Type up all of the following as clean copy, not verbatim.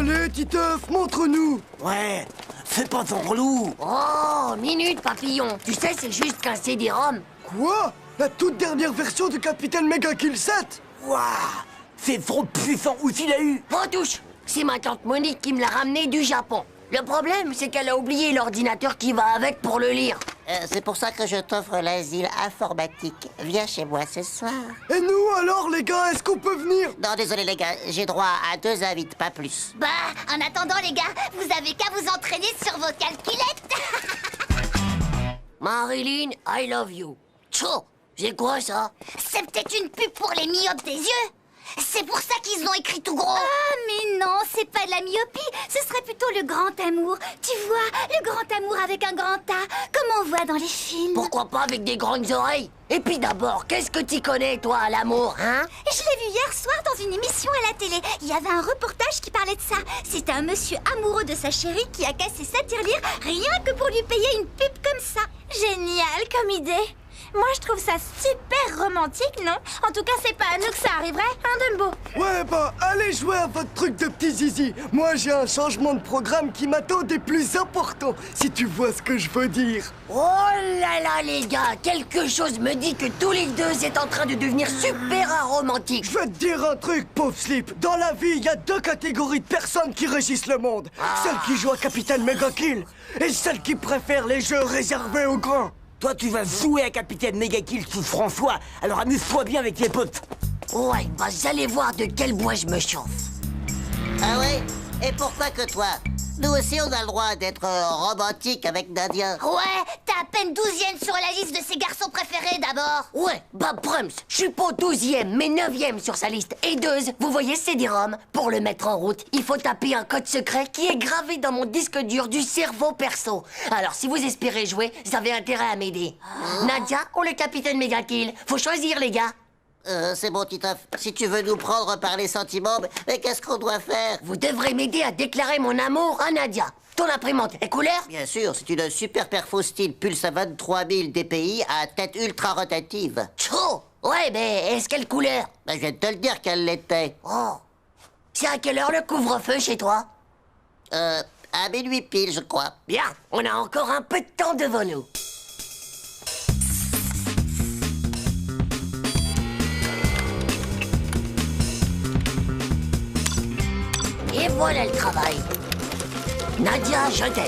Allez, Titeuf, montre-nous. Ouais, fais pas ton relou. Oh, minute, papillon. Tu sais, c'est juste qu'un CD-ROM. Quoi? La toute dernière version de Capitaine Mega Kill 7? Waouh, c'est trop puissant. Où tu l'as eu? Oh, touche. C'est ma tante Monique qui me l'a ramené du Japon. Le problème, c'est qu'elle a oublié l'ordinateur qui va avec pour le lire. C'est pour ça que je t'offre l'asile informatique. Viens chez moi ce soir. Et nous, alors, les gars, est-ce qu'on peut venir? Non, désolé les gars, j'ai droit à 2 invites, pas plus. Bah, en attendant les gars, vous avez qu'à vous entraîner sur vos calculettes. Marilyn, I love you. Tchou, c'est quoi ça? C'est peut-être une pub pour les myopes des yeux. C'est pour ça qu'ils l'ont écrit tout gros. Ah, mais non, c'est pas de la myopie. Ce serait plutôt le grand amour. Tu vois, le grand amour avec un grand A, comme on voit dans les films. Pourquoi pas avec des grandes oreilles? Et puis d'abord, qu'est-ce que tu connais, toi, à l'amour, hein? Je l'ai vu hier soir dans une émission à la télé. Il y avait un reportage qui parlait de ça. C'était un monsieur amoureux de sa chérie qui a cassé sa tirelire rien que pour lui payer une pub comme ça. Génial comme idée. Moi, je trouve ça super romantique, non? En tout cas, c'est pas à nous que ça arriverait, hein, Dumbo? Ouais, bah, allez jouer à votre truc de petit zizi. Moi, j'ai un changement de programme qui m'attend des plus importants, si tu vois ce que je veux dire. Oh là là, les gars, quelque chose me dit que tous les deux êtes en train de devenir super aromantiques. Je vais te dire un truc, pauvre Slip. Dans la vie, il y a 2 catégories de personnes qui régissent le monde. Celles qui jouent à Capitaine Mega Kill et celles qui préfèrent les jeux réservés aux grands. Toi, tu vas jouer à Capitaine Mega Kill sous François, alors amuse-toi bien avec tes potes. Ouais, bah vous allez voir de quel bois je me chauffe. Ah ouais? Et pourquoi que toi? Nous aussi, on a le droit d'être romantique avec Nadia. Ouais, t'es à peine 12e sur la liste de ses garçons préférés d'abord. Ouais, bah Brums, je suis pas 12e, mais 9e sur sa liste. Et Deuze, vous voyez CD-ROM? Pour le mettre en route, il faut taper un code secret qui est gravé dans mon disque dur du cerveau perso. Alors, si vous espérez jouer, vous avez intérêt à m'aider. Nadia ou le Capitaine Mega Kill? Faut choisir, les gars. C'est bon, Titeuf. Si tu veux nous prendre par les sentiments, mais qu'est-ce qu'on doit faire? Vous devrez m'aider à déclarer mon amour à Nadia. Ton imprimante est couleur? Bien sûr, c'est une super perfo style pulse à 23 000 dpi à tête ultra rotative. Tchou! Ouais, mais est-ce quelle couleur? Ben, je viens de te le dire qu'elle l'était. Oh. C'est à quelle heure le couvre-feu chez toi? À minuit pile, je crois. Bien, on a encore un peu de temps devant nous. Et voilà le travail. Nadia, je t'aime.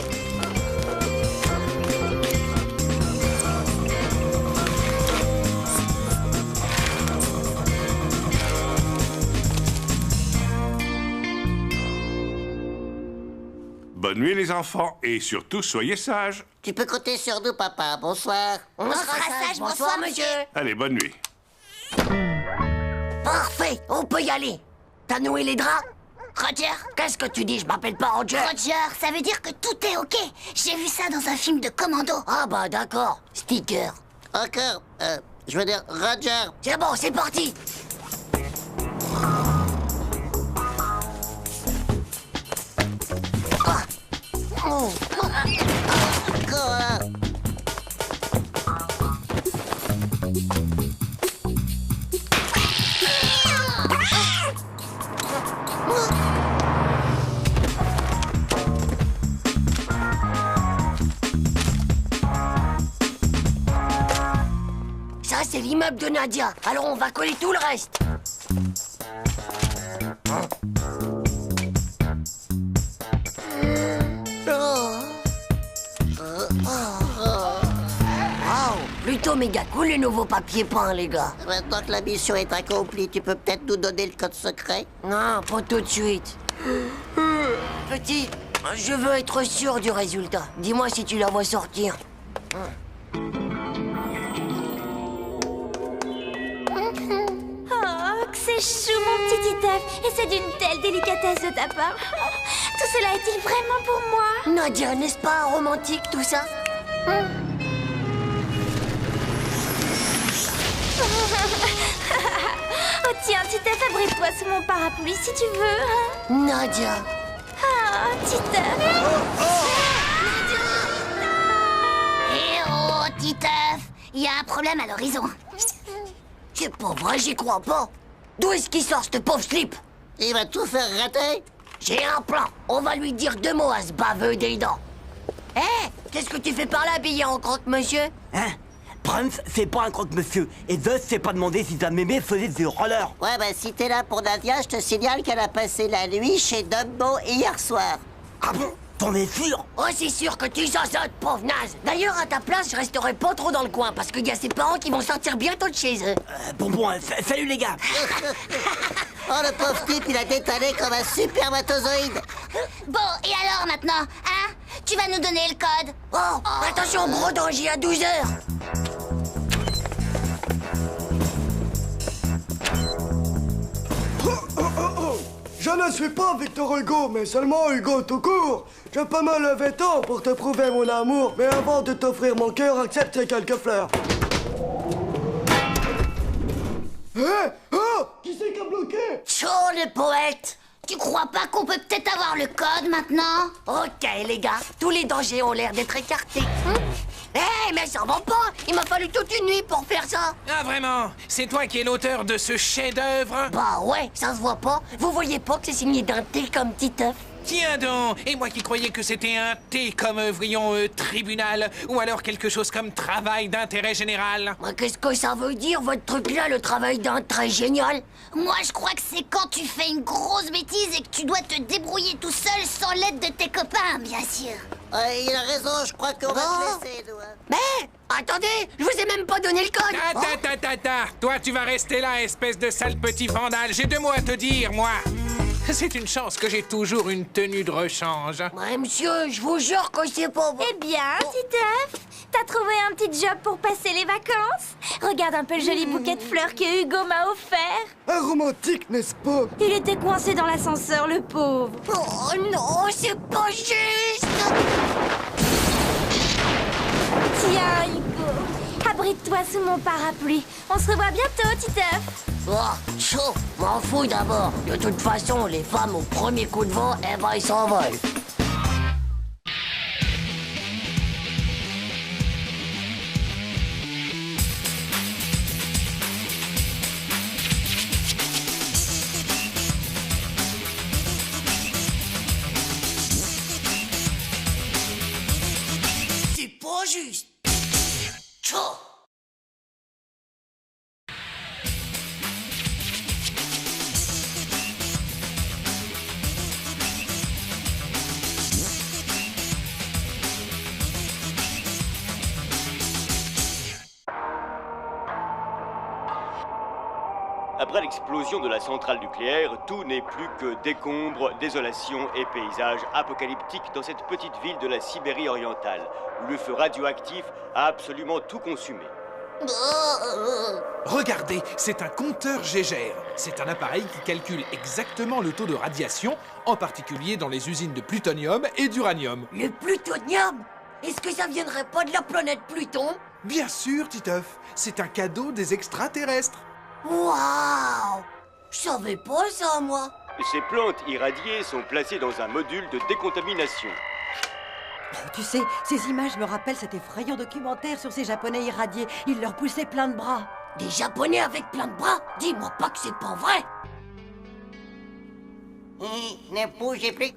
Bonne nuit les enfants, et surtout soyez sages. Tu peux compter sur nous, papa. Bonsoir. On sera sage, bonsoir, monsieur. Allez, bonne nuit. Parfait, on peut y aller. T'as noué les draps? Roger, Qu'est-ce que tu dis? Je m'appelle pas Roger. Roger, ça veut dire que tout est ok. J'ai vu ça dans un film de commando. Ah bah d'accord, sticker. Encore, je veux dire, Roger. C'est bon, c'est parti. Ah. Oh. Quoi? Ça, c'est l'immeuble de Nadia. Alors on va coller tout le reste. Wow, plutôt méga cool le nouveau papier peint, les gars. Maintenant que la mission est accomplie, tu peux peut-être nous donner le code secret? Non, pas tout de suite. Petit, je veux être sûr du résultat. Dis-moi si tu la vois sortir. Oh, que c'est chou, mon petit Titeuf. Et c'est d'une telle délicatesse de ta part. Tout cela est-il vraiment pour moi? Nadia, n'est-ce pas romantique tout ça? Oh tiens, Titeuf, abrite-toi sous mon parapluie si tu veux. Hein? Nadia. Oh, Titeuf. Eh oh, Titeuf, il y a un problème à l'horizon. C'est pas vrai, j'y crois pas. D'où est-ce qu'il sort ce pauvre slip? Il va tout faire rater? J'ai un plan. On va lui dire 2 mots à ce baveux des dents. Hé, qu'est-ce que tu fais par là, habillé en croque-monsieur? Hein? Prince, c'est pas un croque-monsieur. Et Zeus s'est pas demandé si sa mémé faisait du roller. Ouais, bah si t'es là pour Nadia, je te signale qu'elle a passé la nuit chez Dumbo hier soir. Ah bon? T'en es sûr? Oh, c'est sûr que tu sautes, pauvre naze. D'ailleurs, à ta place, je resterai pas trop dans le coin, parce qu'il y a ses parents qui vont sortir bientôt de chez eux. Bon, salut les gars. Oh, le pauvre type, il a détalé comme un supermatozoïde. Bon, et alors maintenant, hein? Tu vas nous donner le code? Oh, attention, gros danger à 12 heures. Je ne suis pas Victor Hugo, mais seulement Hugo tout court. Je peux me lever tôt pour te prouver mon amour, mais avant de t'offrir mon cœur, accepte ces quelques fleurs. Hé! Oh! Qui c'est qui a bloqué? Chaud, le poète. Tu crois pas qu'on peut peut-être avoir le code maintenant? Ok, les gars, tous les dangers ont l'air d'être écartés. Hé, mais ça va pas. Il m'a fallu toute une nuit pour faire ça. Ah vraiment? C'est toi qui es l'auteur de ce chef-d'œuvre? Bah ouais, ça se voit pas. Vous voyez pas que c'est signé d'un T comme Titeuf? Tiens donc! Et moi qui croyais que c'était un T comme, voyons, tribunal, ou alors quelque chose comme travail d'intérêt général. Mais qu'est-ce que ça veut dire, votre truc-là, le travail d'un très génial? Moi, je crois que c'est quand tu fais une grosse bêtise et que tu dois te débrouiller tout seul sans l'aide de tes copains, bien sûr. Il a raison, je crois qu'on va te laisser, nous. Hein. Mais, attendez, je vous ai même pas donné le code. Toi, tu vas rester là, espèce de sale petit vandale. J'ai 2 mots à te dire, moi. C'est une chance que j'ai toujours une tenue de rechange. Ouais, monsieur, je vous jure que c'est pas bon. Eh bien, Titeuf, t'as trouvé un petit job pour passer les vacances? Regarde un peu le joli bouquet de fleurs que Hugo m'a offert. Un romantique, n'est-ce pas? Il était coincé dans l'ascenseur, le pauvre. Oh non, c'est pas juste. Tiens, Hugo, abrite-toi sous mon parapluie. On se revoit bientôt, Titeuf. Oh, chaud, m'en fous d'abord. De toute façon, les femmes au premier coup de vent, eh ben, ils s'envolent. C'est pas juste. Chaud. Après l'explosion de la centrale nucléaire, tout n'est plus que décombres, désolation et paysages apocalyptiques dans cette petite ville de la Sibérie orientale, où le feu radioactif a absolument tout consumé. Regardez, c'est un compteur Gégère. C'est un appareil qui calcule exactement le taux de radiation, en particulier dans les usines de plutonium et d'uranium. Le plutonium? Est-ce que ça viendrait pas de la planète Pluton? Bien sûr, Titeuf, c'est un cadeau des extraterrestres. Waouh! Je savais pas ça, moi. Ces plantes irradiées sont placées dans un module de décontamination. Tu sais, ces images me rappellent cet effrayant documentaire sur ces Japonais irradiés. Ils leur poussaient plein de bras. Des Japonais avec plein de bras? Dis-moi pas que c'est pas vrai. Ne bougez plus.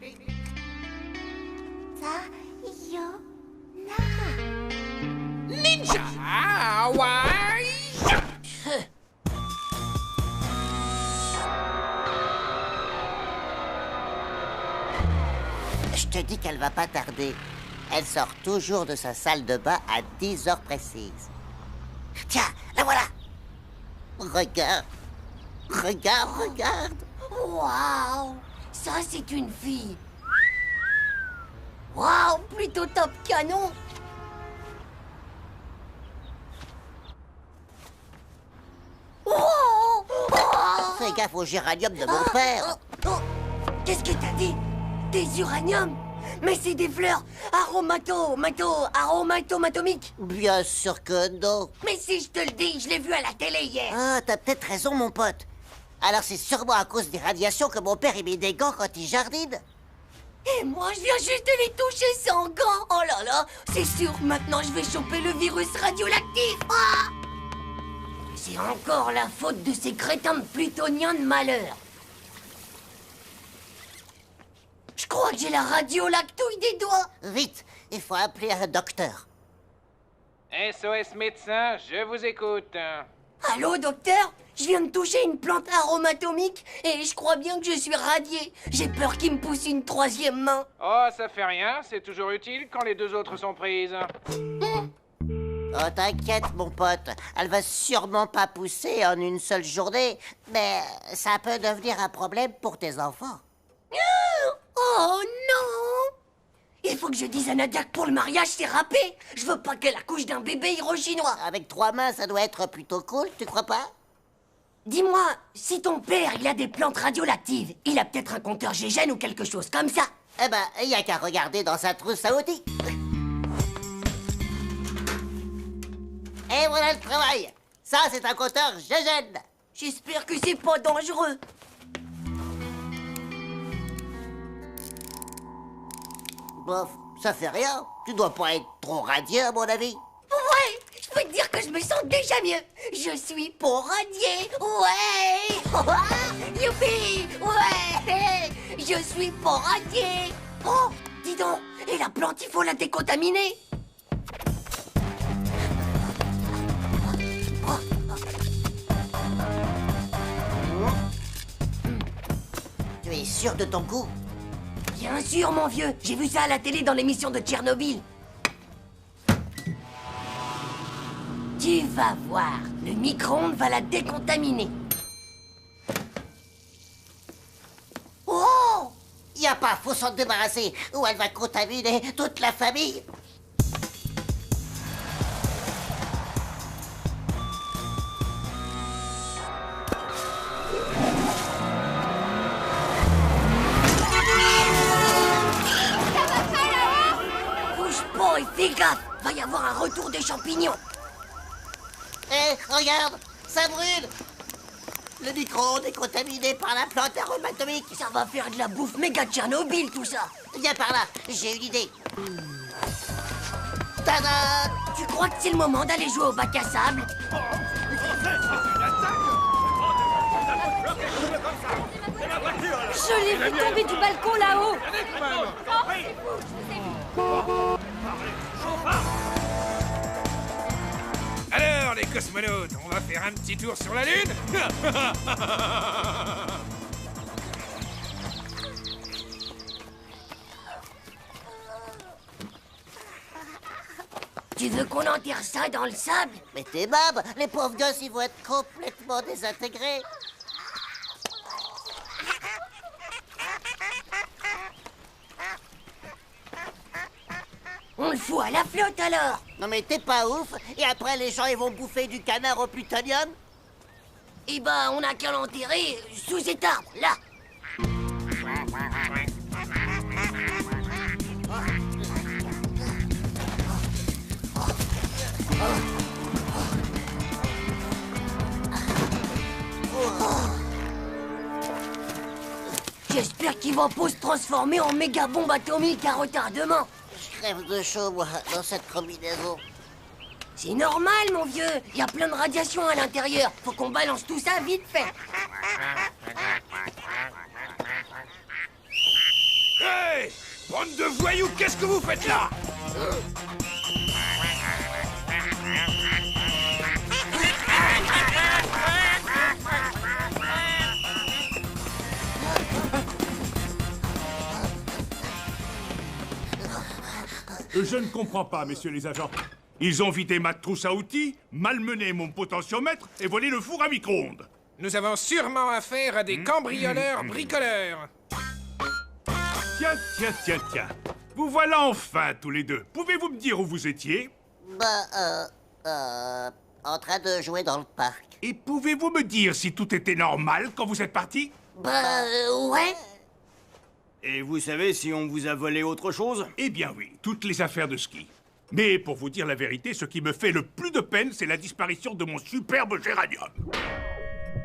Ninja! Ah, ouais! Je te dis qu'elle va pas tarder. Elle sort toujours de sa salle de bain à 10 heures précises. Tiens, la voilà. Regarde. Regarde. Waouh! Ça, c'est une fille. Waouh! Plutôt top canon. Oh! Fais gaffe au géranium de mon père. Qu'est-ce que t'as dit? Des uraniums? Mais c'est des fleurs aromatomatomiques. Bien sûr que non. Mais si je te le dis, je l'ai vu à la télé hier. Ah, t'as peut-être raison, mon pote. Alors c'est sûrement à cause des radiations que mon père met des gants quand il jardine. Et moi, je viens juste de les toucher sans gants. Oh là là, c'est sûr, maintenant je vais choper le virus radioactif. Ah! C'est encore la faute de ces crétins de plutoniens de malheur. crois que j'ai la radio-lactouille des doigts. Vite, il faut appeler un docteur. SOS médecin, je vous écoute. Allô, docteur? Je viens de toucher une plante aromatomique et je crois bien que je suis radié. J'ai peur qu'il me pousse une troisième main. Oh, ça fait rien, c'est toujours utile quand les deux autres sont prises. Oh, t'inquiète, mon pote. Elle va sûrement pas pousser en une seule journée, mais ça peut devenir un problème pour tes enfants. Oh non! Il faut que je dise à Nadia que pour le mariage, c'est râpé. Je veux pas qu'elle accouche d'un bébé hirochinois. Avec 3 mains, ça doit être plutôt cool, tu crois pas? Dis-moi, si ton père, il a des plantes radiolactives, il a peut-être un compteur GGN ou quelque chose comme ça. Eh ben, il y a qu'à regarder dans sa trousse à outils. Et voilà le travail. Ça, c'est un compteur GGN. J'espère que c'est pas dangereux. Bof, ça fait rien. Tu dois pas être trop radieux, à mon avis. Ouais, je peux te dire que je me sens déjà mieux. Je suis pour radier. Ouais. Youpi. Ouais. Je suis pour radier. Oh, dis donc. Et la plante, il faut la décontaminer. Tu es sûr de ton coup? Bien sûr, mon vieux. J'ai vu ça à la télé dans l'émission de Tchernobyl. Tu vas voir. Le micro-ondes va la décontaminer. Oh! Y a pas, faut s'en débarrasser, ou elle va contaminer toute la famille. Bouge pas et fais gaffe. Va y avoir un retour des champignons. Eh, regarde, ça brûle. Le micro-ondes est contaminé par la plante aromatomique. Ça va faire de la bouffe méga Tchernobyl, tout ça. Viens par là, j'ai une idée. Tada! Tu crois que c'est le moment d'aller jouer au bac à sable? Je l'ai vu tomber du balcon là-haut. Alors, les cosmonautes, on va faire un petit tour sur la Lune? Tu veux qu'on enterre ça dans le sable? Mais t'es bab, les pauvres gosses, ils vont être complètement désintégrés. On le fout à la flotte alors. Non mais t'es pas ouf. Et après, les gens, ils vont bouffer du canard au plutonium? Eh ben, on a qu'à l'enterrer sous cet arbre, là. J'espère qu'il va pas se transformer en méga bombe atomique à retardement. Je crève de chaud, moi, dans cette combinaison. C'est normal, mon vieux. Il y a plein de radiation à l'intérieur. Faut qu'on balance tout ça vite fait. Hey! Bande de voyous, qu'est-ce que vous faites là? Je ne comprends pas, messieurs les agents. Ils ont vidé ma trousse à outils, malmené mon potentiomètre et volé le four à micro-ondes. Nous avons sûrement affaire à des cambrioleurs bricoleurs. Tiens. Vous voilà enfin, tous les deux. Pouvez-vous me dire où vous étiez? En train de jouer dans le parc. Et pouvez-vous me dire si tout était normal quand vous êtes partis? Ouais. Et vous savez si on vous a volé autre chose? Eh bien oui, toutes les affaires de ski. Mais pour vous dire la vérité, ce qui me fait le plus de peine, c'est la disparition de mon superbe géranium.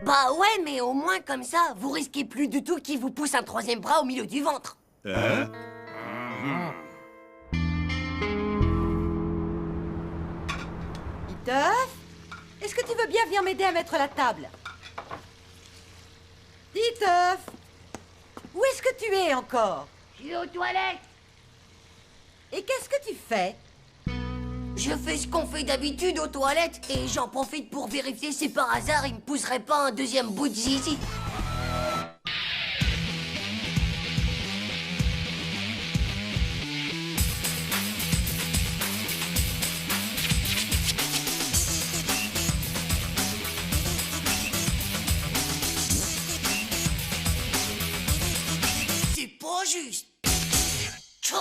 Bah ouais, mais au moins comme ça, vous risquez plus du tout qu'il vous pousse un troisième bras au milieu du ventre. Hein? Titeuf, est-ce que tu veux bien venir m'aider à mettre la table? Titeuf, où est-ce que tu es encore? Je suis aux toilettes. Et qu'est-ce que tu fais? Je fais ce qu'on fait d'habitude aux toilettes et j'en profite pour vérifier si par hasard il me pousserait pas un deuxième bout de zizi. C'est pas juste. Tchou.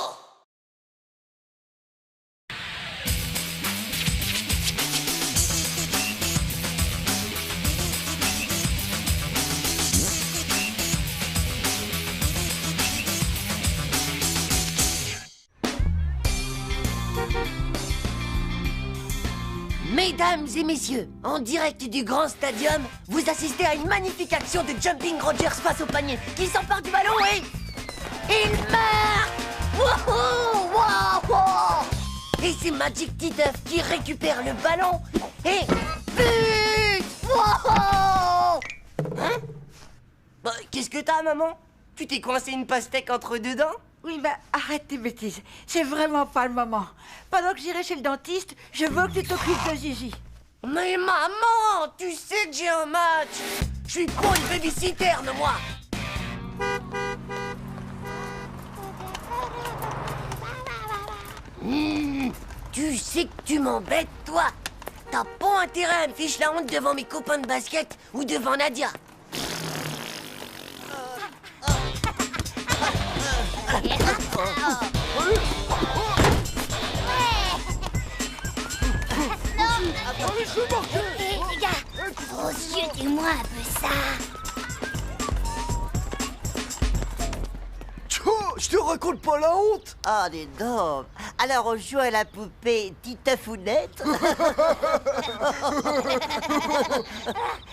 Mesdames et messieurs, en direct du grand stadium, vous assistez à une magnifique action de Jumping Rogers face au panier. Il s'empare du ballon et... il meurt. Wouhou, wouhou. Et c'est Magic Titeuf qui récupère le ballon et... but. Wouhou. Hein? Bah, qu'est-ce que t'as, maman? Tu t'es coincé une pastèque entre deux dents? Oui, bah arrête tes bêtises. C'est vraiment pas le moment. Pendant que j'irai chez le dentiste, je veux que tu t'occupes de Zizi. Mais maman, tu sais que j'ai un match. Je suis pas une babysitter, moi. Tu sais que tu m'embêtes, toi. T'as pas intérêt à me ficher la honte devant mes copains de basket ou devant Nadia. Hé, les gars, gros yeux, dis-moi un peu ça. Tchou, je te raconte pas la honte. Oh, dis donc. Alors, on joue à la poupée Titefounette.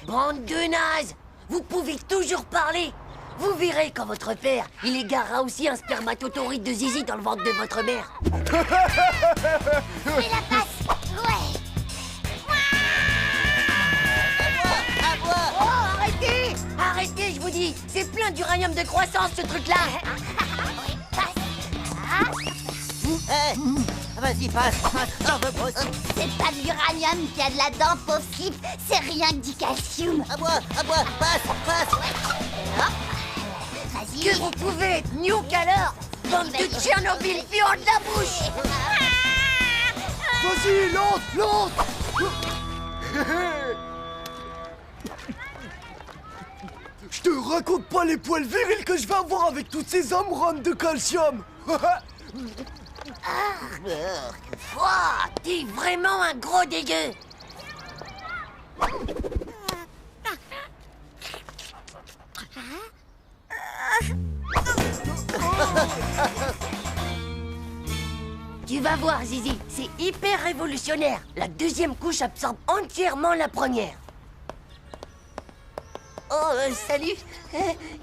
Bande de nazes. Vous pouvez toujours parler. Vous verrez quand votre père, il égarera aussi un spermatotoride de zizi dans le ventre de votre mère. Fais la passe. Ouais. À moi. Oh, arrêtez! Arrêtez, je vous dis. C'est plein d'uranium de croissance, ce truc-là. Oui, passe. Eh, vas-y, passe. J'en veux pas aussi. C'est pas de l'uranium qu'il y a de là-dedans, pauvre slip. C'est rien que du calcium. À moi, passe. Hop. Vas-y. Que vous pouvez être nuque alors, bande de Tchernobyl puant de la bouche. Vas-y, lance. Je te raconte pas les poils virils que je vais avoir avec toutes ces amrones de calcium. Ouah, t'es vraiment un gros dégueu. Tu vas voir, Zizi, c'est hyper révolutionnaire. La deuxième couche absorbe entièrement la première. Oh, salut.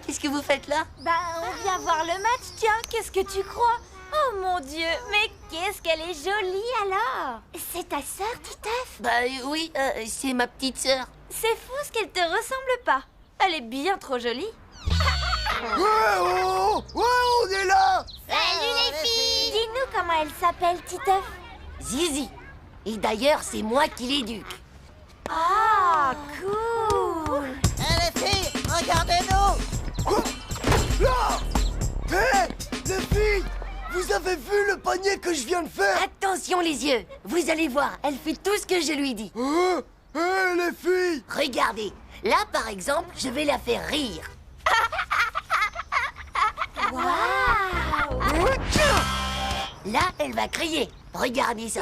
Qu'est-ce que vous faites là? Bah, on vient voir le match, tiens, qu'est-ce que tu crois? Oh mon Dieu, mais qu'est-ce qu'elle est jolie alors! C'est ta sœur, Titeuf? Bah oui, c'est ma petite sœur. C'est fou ce qu'elle te ressemble pas. Elle est bien trop jolie. Ouais, on est là. Salut les filles. Dis-nous comment elle s'appelle, Titeuf. Zizi. Et d'ailleurs, c'est moi qui l'éduque. Ah, cool! Eh, les filles, regardez-nous. Là. Hé, les filles, vous avez vu le panier que je viens de faire? Attention les yeux. Vous allez voir, elle fait tout ce que je lui dis. Hé, les filles. Regardez. Là, par exemple, je vais la faire rire. Waouh! Là, elle va crier. Regardez ça.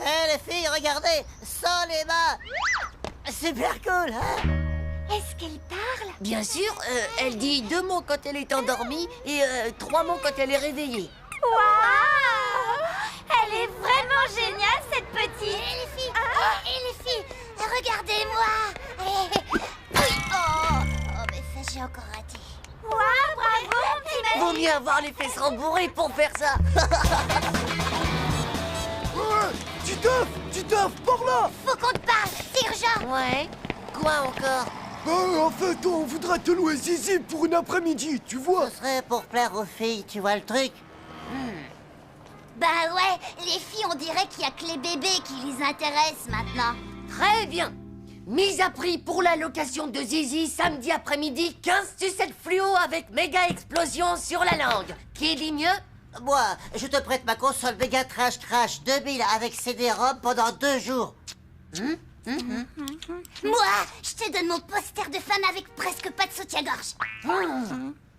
Eh, les filles, regardez, sans les mains. Super cool, hein? Est-ce qu'elle parle? Bien sûr, elle dit 2 mots quand elle est endormie et 3 mots quand elle est réveillée. Waouh! Elle est vraiment géniale, cette petite! Et les filles, regardez-moi. Oh, mais ça, j'ai encore raté. Waouh, bravo, mon petit mec! Vaut mieux avoir les fesses rembourrées pour faire ça. Titeuf, par là. Faut qu'on te parle, c'est urgent. Ouais. Quoi encore? En fait, on voudrait te louer Zizi pour une après-midi, tu vois. Ce serait pour plaire aux filles, tu vois le truc? Bah ouais, les filles, on dirait qu'il y a que les bébés qui les intéressent maintenant. Très bien. Mise à prix pour la location de Zizi samedi après-midi, 15 sucettes fluo avec méga explosion sur la langue. Qui dit mieux? Moi, je te prête ma console Mega Trash Crash 2000 avec CD-ROM pendant 2 jours. Moi, je te donne mon poster de femme avec presque pas de soutien-gorge.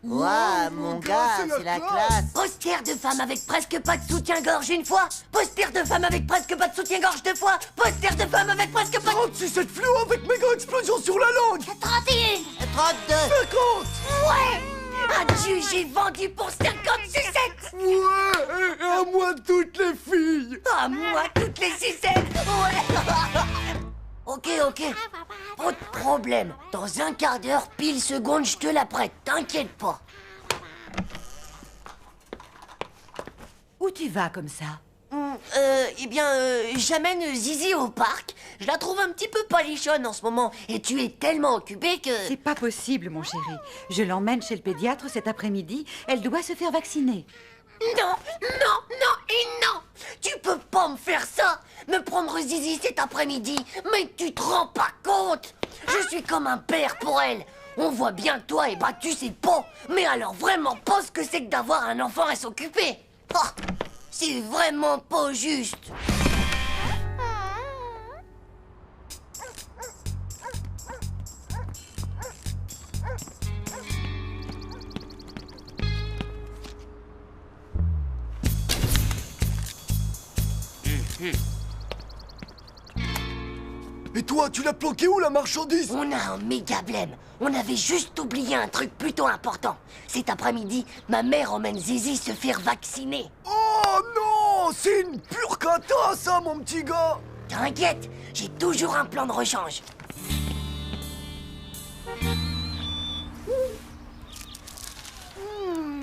Ouah, mon gars, c'est la classe. Poster de femme avec presque pas de soutien-gorge une fois. Poster de femme avec presque pas de soutien-gorge 2 fois. Poster de femme avec presque pas de... 36 cette fluo avec méga explosion sur la langue. 31. 32. 50. Ouais. Adieu, j'ai vendu pour 50 sucettes. Ouais, et à moi toutes les filles. À moi, toutes les sucettes. Ouais. Ok. Pas de problème. Dans un quart d'heure, pile seconde, je te la prête. T'inquiète pas. Où tu vas comme ça? J'amène Zizi au parc. Je la trouve un petit peu palichonne en ce moment. Et tu es tellement occupé que... C'est pas possible, mon chéri. Je l'emmène chez le pédiatre cet après-midi. Elle doit se faire vacciner. Non. Tu peux pas me faire ça. Me prendre Zizi cet après-midi. Mais tu te rends pas compte. Je suis comme un père pour elle. On voit bien que toi, tu sais pas. Mais alors vraiment pas ce que c'est que d'avoir un enfant à s'occuper. Oh, c'est vraiment pas juste. Et toi, tu l'as planqué où la marchandise? On a un méga blême. On avait juste oublié un truc plutôt important. Cet après-midi, ma mère emmène Zizi se faire vacciner. Oh non, c'est une pure cata ça, mon petit gars. T'inquiète, j'ai toujours un plan de rechange.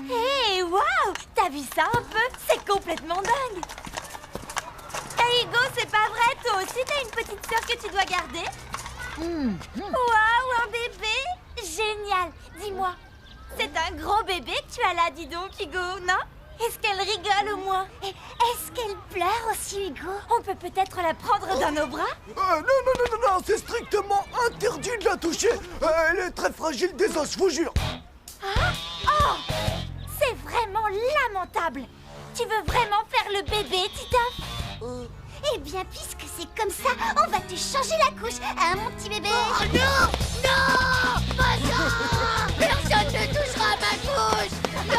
Hé, waouh! T'as vu ça un peu? C'est complètement dingue! Hey Hugo, c'est pas vrai, toi aussi t'as une petite sœur que tu dois garder? Waouh, un bébé! Génial! Dis-moi, c'est un gros bébé que tu as là, dis donc, Hugo, non? Est-ce qu'elle rigole au moins? Est-ce qu'elle pleure aussi, Hugo? On peut peut-être la prendre dans nos bras? Non, c'est strictement interdit de la toucher. Elle est très fragile des os, je vous jure. Hein? Oh! C'est vraiment lamentable! Tu veux vraiment faire le bébé, Titeuf? Eh bien, puisque c'est comme ça, on va te changer la couche, hein, mon petit bébé? Oh non! Non! Pas ça! Personne ne touchera à ma couche! Non!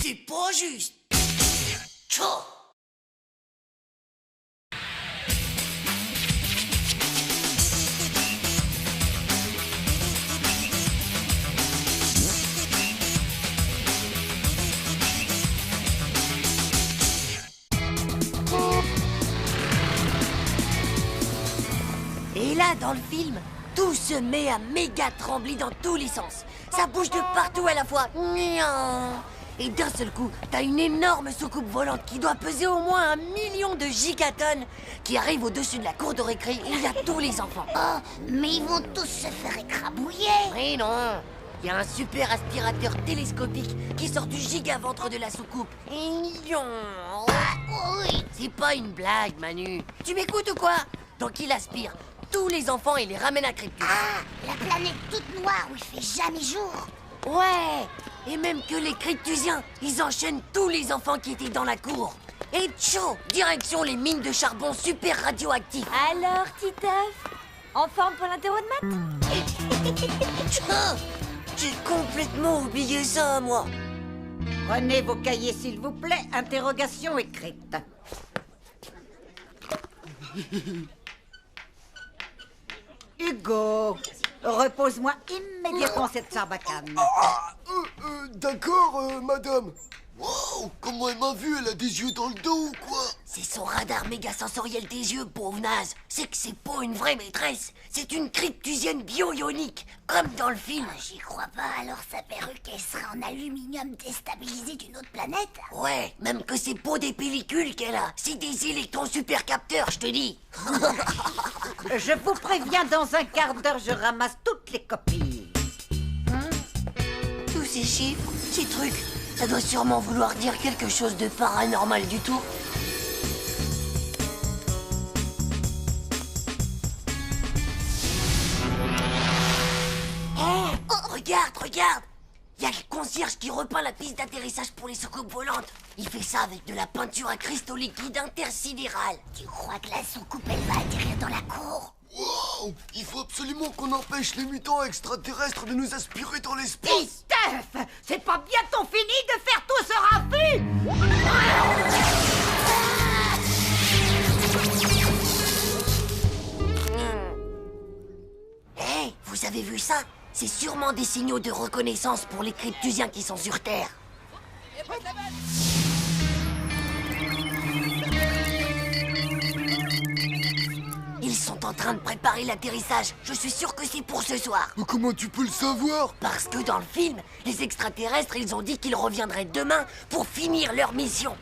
C'est pas juste! Tchou! Et là, dans le film, tout se met à méga trembler dans tous les sens. Ça bouge de partout à la fois. Nian. Et d'un seul coup, t'as une énorme soucoupe volante qui doit peser au moins 1 million de gigatonnes qui arrive au-dessus de la cour de récré où il y a tous les enfants. Oh, mais ils vont tous se faire écrabouiller. Mais non, il y a un super aspirateur télescopique qui sort du gigaventre de la soucoupe. Oui. C'est pas une blague, Manu. Tu m'écoutes ou quoi? Donc il aspire tous les enfants et les ramène à Cryptus. Ah, la planète toute noire où il fait jamais jour. Ouais. Et même que les Cryptusiens, ils enchaînent tous les enfants qui étaient dans la cour. Et tchou, direction les mines de charbon super radioactifs. Alors, Titeuf, en forme pour l'interro de maths? J'ai complètement oublié ça, moi. Prenez vos cahiers, s'il vous plaît. Interrogation écrite. Hugo, repose-moi immédiatement cette sarbacane. D'accord, madame. Wow, comment elle m'a vu? Elle a des yeux dans le dos ou quoi? C'est son radar méga sensoriel des yeux, pauvre naze. C'est que c'est pas une vraie maîtresse. C'est une cryptusienne bio-ionique, comme dans le film. J'y crois pas, alors sa perruque, elle serait en aluminium déstabilisé d'une autre planète? Ouais, même que c'est pas des pellicules qu'elle a. C'est des électrons supercapteurs, je te dis. Je vous préviens, dans un quart d'heure, je ramasse toutes les copies. Tous ces chiffres, ces trucs, ça doit sûrement vouloir dire quelque chose de paranormal du tout. Regarde! Il y a le concierge qui repeint la piste d'atterrissage pour les soucoupes volantes. Il fait ça avec de la peinture à cristaux liquides intersidérales. Tu crois que la soucoupe, elle va atterrir dans la cour? Wow! Il faut absolument qu'on empêche les mutants extraterrestres de nous aspirer dans l'espace. Steph, c'est pas bientôt fini de faire tout ce raffut? Hé, vous avez vu ça? C'est sûrement des signaux de reconnaissance pour les cryptusiens qui sont sur Terre. Ils sont en train de préparer l'atterrissage. Je suis sûr que c'est pour ce soir. Mais comment tu peux le savoir? Parce que dans le film, les extraterrestres, ils ont dit qu'ils reviendraient demain pour finir leur mission.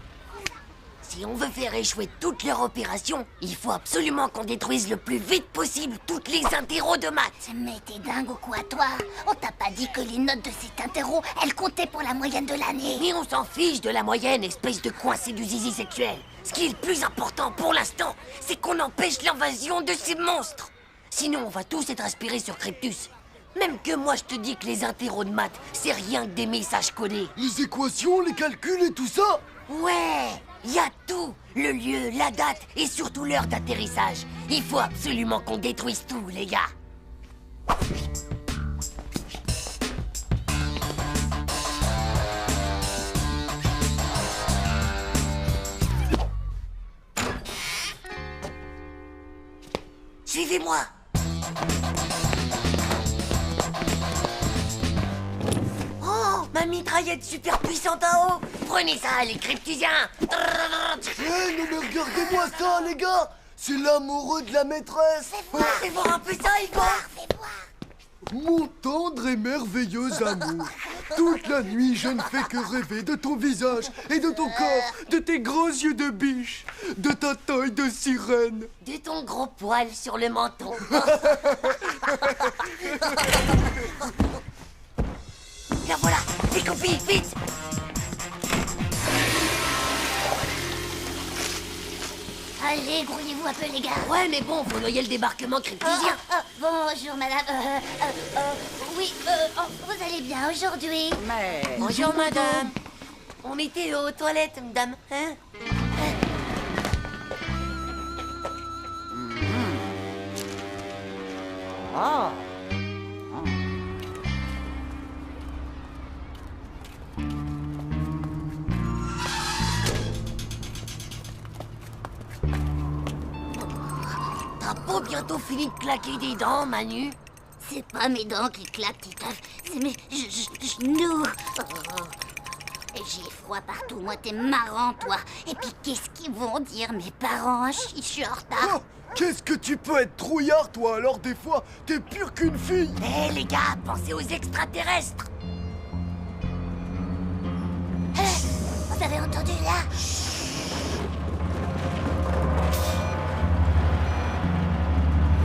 Si on veut faire échouer toute leur opération, il faut absolument qu'on détruise le plus vite possible toutes les interros de maths. Mais t'es dingue ou quoi, toi? On t'a pas dit que les notes de cet interro, elles comptaient pour la moyenne de l'année? Mais on s'en fiche de la moyenne, espèce de coincé du zizi sexuel. Ce qui est le plus important pour l'instant, c'est qu'on empêche l'invasion de ces monstres. Sinon, on va tous être aspirés sur Cryptus. Même que moi, je te dis que les interros de maths, c'est rien que des messages codés. Les équations, les calculs et tout ça? Ouais, il y a tout. Le lieu, la date et surtout l'heure d'atterrissage. Il faut absolument qu'on détruise tout, les gars. Suivez-moi. Oh, ma mitraillette super puissante en haut. Prenez ça, les cryptusiens. Eh, non mais regardez-moi ça, les gars. C'est l'amoureux de la maîtresse. Fais voir un peu ça, Igor. Mon tendre et merveilleux amour. Toute la nuit, je ne fais que rêver de ton visage et de ton corps, de tes gros yeux de biche, de ta taille de sirène. De ton gros poil sur le menton. Là voilà, les copies, vite. Allez, grouillez-vous un peu, les gars. Ouais, mais bon, faut noyer le débarquement cryptusien. Bonjour, madame. Oui, vous allez bien aujourd'hui? Mais... Bonjour, madame. On était aux toilettes, madame. Hein? Oh. T'as pas bientôt fini de claquer des dents, Manu? C'est pas mes dents qui claquent, Titeuf, c'est mes genoux. Et j'ai froid partout, moi t'es marrant, toi. Et puis qu'est-ce qu'ils vont dire, mes parents? Je suis en retard. Oh, qu'est-ce que tu peux être trouillard, toi, alors des fois, t'es pire qu'une fille. Hé, les gars, pensez aux extraterrestres. Vous avez entendu, là?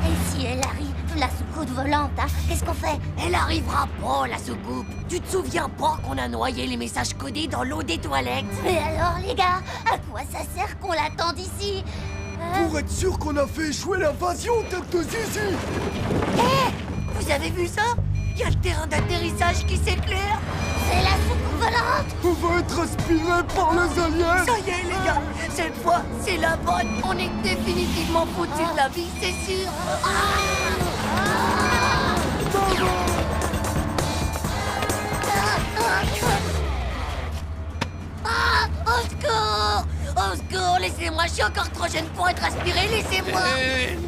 Et si elle arrive, la soucoupe volante, hein? Qu'est-ce qu'on fait? Elle arrivera pas, la soucoupe. Tu te souviens pas qu'on a noyé les messages codés dans l'eau des toilettes? Mais alors, les gars, à quoi ça sert qu'on l'attende ici? Pour être sûr qu'on a fait échouer l'invasion, tête de zizi. Vous avez vu ça? Il y a le terrain d'atterrissage qui s'éclaire. C'est la soucoupe volante! On va être aspiré par les aliens. Ça y est, les gars, cette fois, c'est la bonne. On est définitivement foutus de la vie, c'est sûr. Au secours! Au secours, laissez-moi, je suis encore trop jeune pour être aspiré, laissez-moi!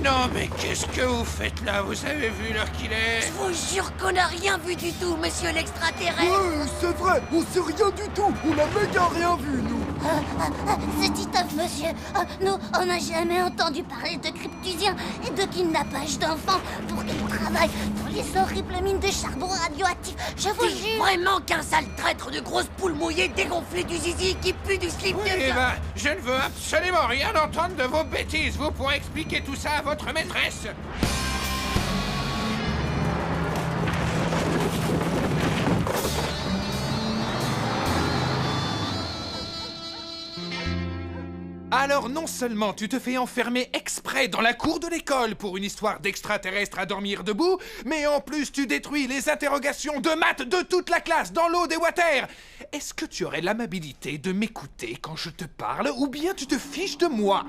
Non, mais qu'est-ce que vous faites là? Vous avez vu l'heure qu'il est? Je vous jure qu'on n'a rien vu du tout, monsieur l'extraterrestre! Ouais, c'est vrai, on sait rien du tout. On a méga rien vu, nous. C'est Titeuf, monsieur. Nous, on n'a jamais entendu parler de cryptusiens et de kidnappage d'enfants pour qu'ils travaillent dans les horribles mines de charbon radioactif. Je vous T'es jure. vraiment qu'un sale traître de grosse poule mouillée dégonflée du zizi qui pue du slip de Eh ça. ben, je ne veux absolument rien entendre de vos bêtises. Vous pourrez expliquer tout ça à votre maîtresse. Alors non seulement tu te fais enfermer exprès dans la cour de l'école pour une histoire d'extraterrestre à dormir debout, mais en plus tu détruis les interrogations de maths de toute la classe dans l'eau des water. Est-ce que tu aurais l'amabilité de m'écouter quand je te parle ou bien tu te fiches de moi?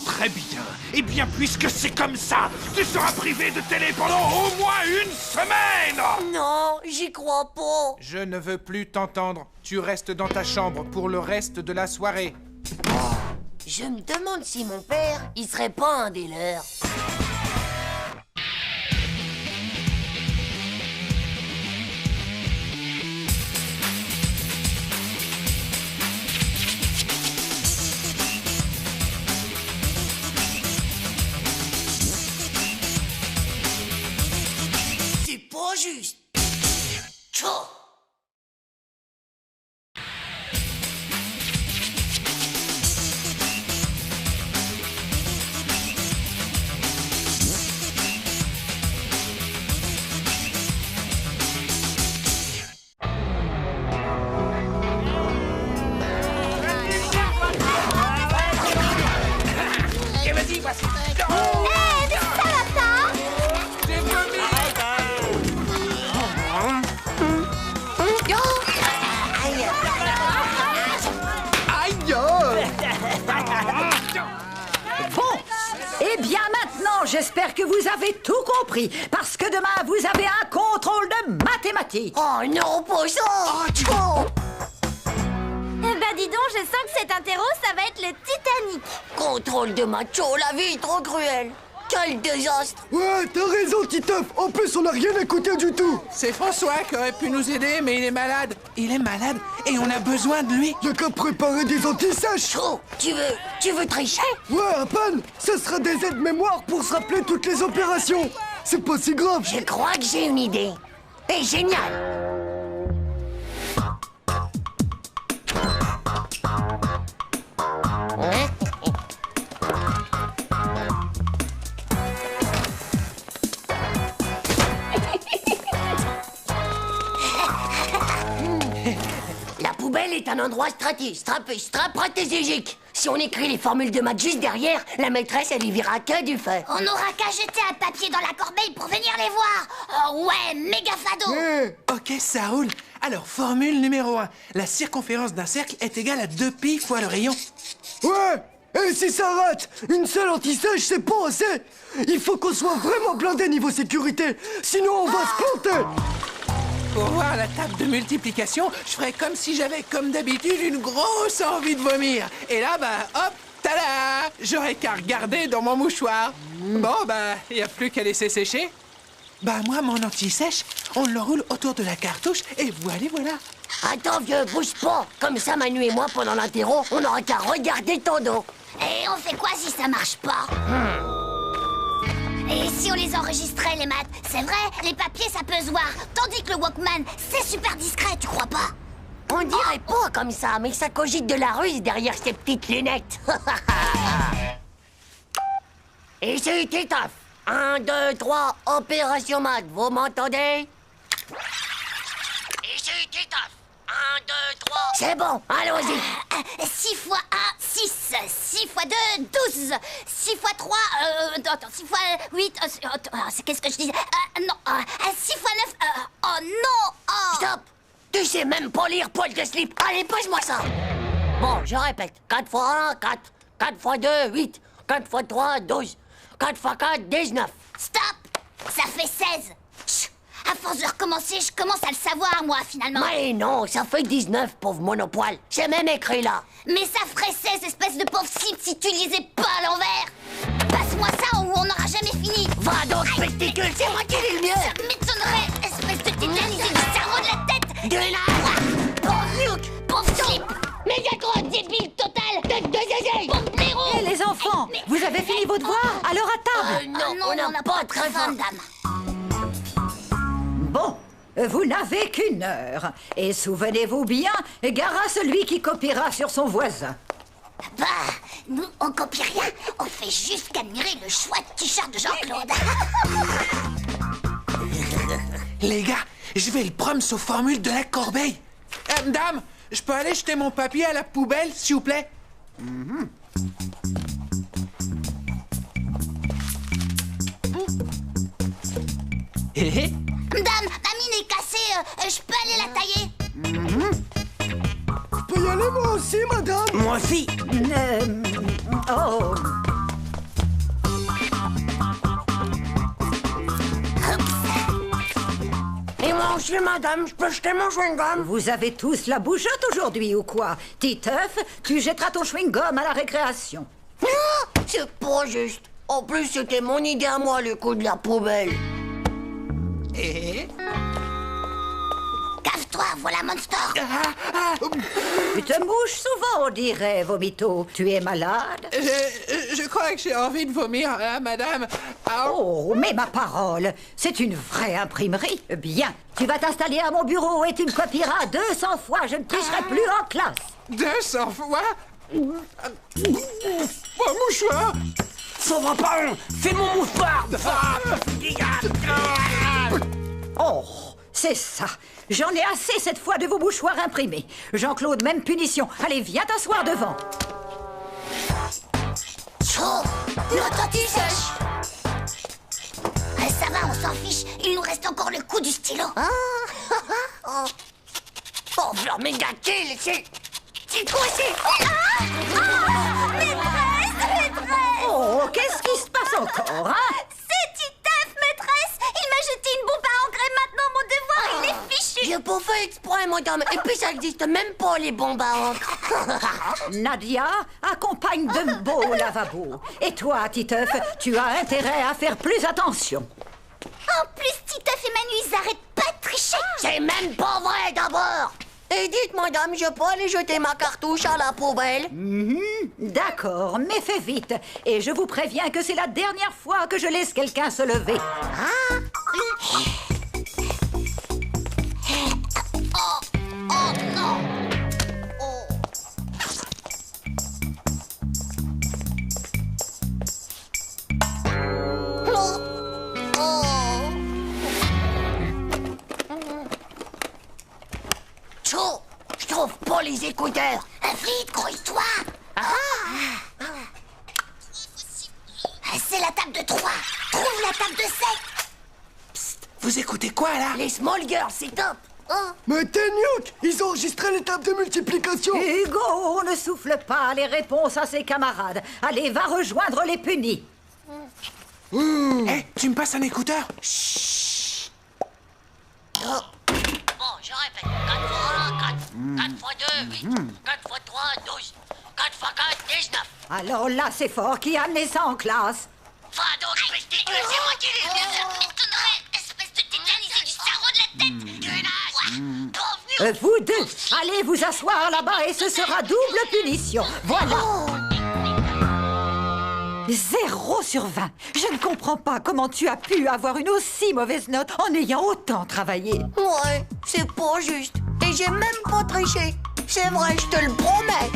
Très bien. Eh bien, puisque c'est comme ça, tu seras privé de télé pendant au moins une semaine. Non, j'y crois pas. Je ne veux plus t'entendre. Tu restes dans ta chambre pour le reste de la soirée. Je me demande si mon père, il serait pas un des leurs. C'est pas juste. Tchou. Et vas-y, voici. Ça va pas? J'ai vomi. Bon, eh bien maintenant, j'espère que vous avez tout compris, parce que demain, vous avez un contrôle de mathématiques. Oh non, pas ça. Oh. Eh ben dis donc, je sens que cet interro, ça va être le Titanic. Contrôle de macho, la vie est trop cruelle. Quel désastre. Ouais, t'as raison, Titeuf. En plus, on n'a rien écouté du tout. C'est François qui aurait pu nous aider, mais il est malade. Il est malade et on a besoin de lui. Y'a qu'à préparer des antisèches. Chaud, tu veux tricher? Ouais, à peine. Ce sera des aides-mémoire pour se rappeler toutes les opérations. C'est pas si grave. Je crois que j'ai une idée. Et génial. La poubelle est un endroit stratégique. Si on écrit les formules de maths juste derrière, la maîtresse, elle y verra que du feu. On n'aura qu'à jeter un papier dans la corbeille pour venir les voir. Oh ouais, méga fado. Ok, ça roule. Alors, formule numéro 1. La circonférence d'un cercle est égale à 2π fois le rayon. Ouais. Et si ça rate, une seule antisèche, c'est pas assez. Il faut qu'on soit vraiment blindé niveau sécurité. Sinon, on va se planter. Pour voir la table de multiplication, je ferais comme si j'avais, comme d'habitude, une grosse envie de vomir. Et là, bah, hop, tada! J'aurais qu'à regarder dans mon mouchoir. Bon, bah, y a plus qu'à laisser sécher. Bah, moi, mon anti-sèche, on le roule autour de la cartouche et voilà. Attends, vieux, bouge pas. Comme ça, Manu et moi, pendant l'interro, on aura qu'à regarder ton dos. Et on fait quoi si ça marche pas? Et si on les enregistrait, les maths? C'est vrai, les papiers, ça peut se voir. Tandis que le Walkman, c'est super discret, tu crois pas? On dirait pas comme ça, mais ça cogite de la ruse derrière ces petites lunettes. Et c'est Titeuf. 1, 2, 3, opération maths, vous m'entendez? Et c'est Titeuf. 1, 2, 3... C'est bon, allons-y. 6 fois 1, 6. 6 fois 2, 12. 6 fois 3, attends, 6 fois 8... qu'est-ce que je dis? Non, 6 fois 9... oh non! Oh. Stop! Tu sais même pas lire poil de slip. Allez, pose-moi ça. Bon, je répète. 4 fois 1, 4. 4 fois 2, 8. 4 fois 3, 12. 4 fois 4, 19. Stop! Ça fait 16. Chut. À force de recommencer, je commence à le savoir, moi, finalement. Mais non, ça fait 19, pauvre monopoil. C'est même écrit là. Mais ça ferait 16, espèce de pauvre slip, si tu lisais pas à l'envers. Passe-moi ça ou on n'aura jamais fini. Va donc, spectacule, c'est moi qui lis le mieux. Ça m'étonnerait, espèce de tétanisé du cerveau de la tête. De la... Pauvre slip. Mais méga gros débile total de zézé. Bon blaireau. Et les enfants, vous avez fini vos devoirs? Alors à table. Non, on n'a pas très faim, dame. Bon, vous n'avez qu'1 heure. Et souvenez-vous bien, gare à celui qui copiera sur son voisin. Bah, nous, on copie rien. On fait juste qu'admirer le chouette t-shirt de Jean-Claude. Les gars, je vais le prendre sous formule de la corbeille. Madame, je peux aller jeter mon papier à la poubelle, s'il vous plaît? Dame, ma mine est cassée. Je peux aller la tailler? Je peux y aller moi aussi, madame? Moi aussi. Oh, Et moi aussi, madame, je peux jeter mon chewing-gum? vous avez tous la bougeotte aujourd'hui ou quoi? Titeuf, tu jetteras ton chewing-gum à la récréation. Ah, c'est pas juste. En plus, c'était mon idée à moi, le coup de la poubelle. Cave-toi, voilà Monster. Tu te mouches souvent, on dirait, Vomito. Tu es malade? Je crois que j'ai envie de vomir, hein, madame. Ah, Oh, mais ma parole, c'est une vraie imprimerie. Bien, tu vas t'installer à mon bureau et tu me copieras 200 fois. Je ne tricherai plus en classe. 200 fois? Mon mouchoir! Sauve pas, c'est mon mouchoir. Oh, c'est ça. J'en ai assez cette fois de vos mouchoirs imprimés. Jean-Claude, même punition. Allez, viens t'asseoir devant. Chaud, notre sèche. Ça va, on s'en fiche. Il nous reste encore le coup du stylo. Oh, v'là méga kill, c'est quoi, c'est... Oh, qu'est-ce qui se passe encore, hein? C'est Titeuf, maîtresse. Il m'a jeté une bombe à engrais. Maintenant, mon devoir, il est fichu. J'ai pas fait exprès, madame. Et puis, ça existe même pas, les bombes à encre. Nadia, accompagne de beau lavabo. Et toi, Titeuf, tu as intérêt à faire plus attention. En plus, Titeuf et Manu, ils arrêtent pas de tricher. C'est même pas vrai, d'abord. Et dites, madame, je peux aller jeter ma cartouche à la poubelle? D'accord, mais fais vite. Et je vous préviens que c'est la dernière fois que je laisse quelqu'un se lever. Oh non. Chaud, je trouve pas les écouteurs. Vite, grouille-toi. C'est la table de 3. Trouve la table de 7. Vous écoutez quoi, là? Les small girls, c'est top. Mais t'es nuque! Ils ont enregistré l'étape de multiplication! Hugo, on ne souffle pas les réponses à ses camarades. Allez, va rejoindre les punis. Hé, tu me passes un écouteur? Bon, je répète. 4 fois 1, 4. 4 fois 2, 8. 4 fois 3, 12. 4 fois 4, 19. Alors là, c'est fort. Qui a amené ça en classe? Va donc, espèce de gueule, c'est moi qui l'ai mis. Espèce de tétanisé du cerveau de la tête. Vous deux, allez vous asseoir là-bas et ce sera double punition. Voilà. 0 sur 20. Je ne comprends pas comment tu as pu avoir une aussi mauvaise note en ayant autant travaillé. Ouais, c'est pas juste. Et j'ai même pas triché. C'est vrai, je te le promets.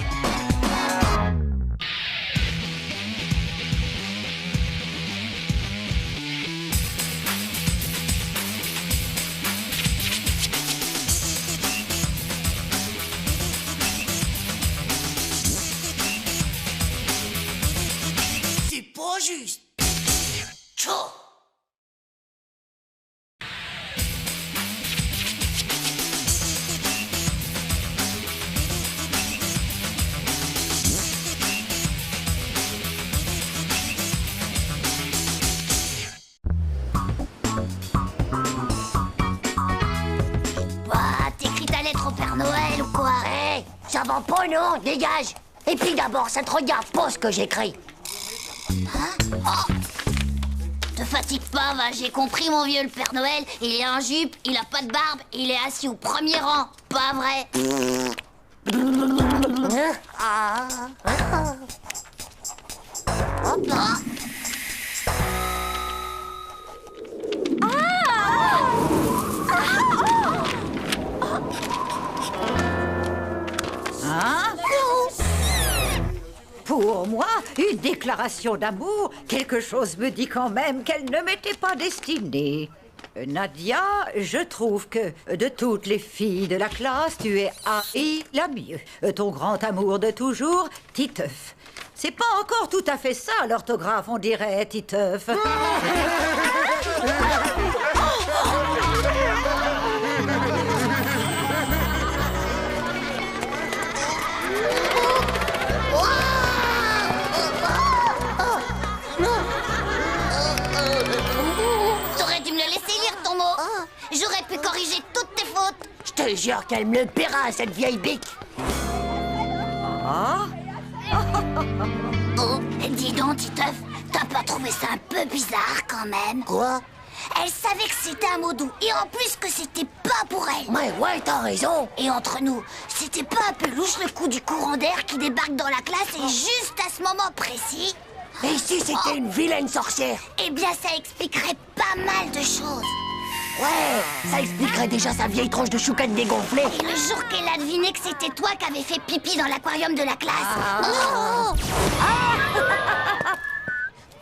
C'est pas juste. Chaud. T'écris ta lettre au Père Noël ou quoi? Hé, ça va pas, non? Dégage. Et puis d'abord, ça te regarde pas ce que j'écris. Te fatigue pas, va, j'ai compris, mon vieux, le Père Noël. Il est en jupe, il a pas de barbe, il est assis au premier rang. Pas vrai? Hop là. Hein? Pour moi, une déclaration d'amour, quelque chose me dit quand même qu'elle ne m'était pas destinée. Nadia, je trouve que de toutes les filles de la classe, tu es la mieux. Ton grand amour de toujours, Titeuf. C'est pas encore tout à fait ça, l'orthographe, on dirait, Titeuf. T'aurais dû me le laisser lire ton mot. J'aurais pu corriger toutes tes fautes. Je te jure qu'elle me le paiera, cette vieille bique. Oh, dis donc, Titeuf, t'as pas trouvé ça un peu bizarre quand même? Quoi? Elle savait que c'était un mot doux, et en plus que c'était pas pour elle. Ouais, t'as raison. Et entre nous, c'était pas un peu louche le coup du courant d'air qui débarque dans la classe et juste à ce moment précis? Et si c'était une vilaine sorcière? Eh bien, ça expliquerait pas mal de choses. Ouais, ça expliquerait déjà sa vieille tronche de choucate dégonflée. Et le jour qu'elle a deviné que c'était toi qui avais fait pipi dans l'aquarium de la classe. Non!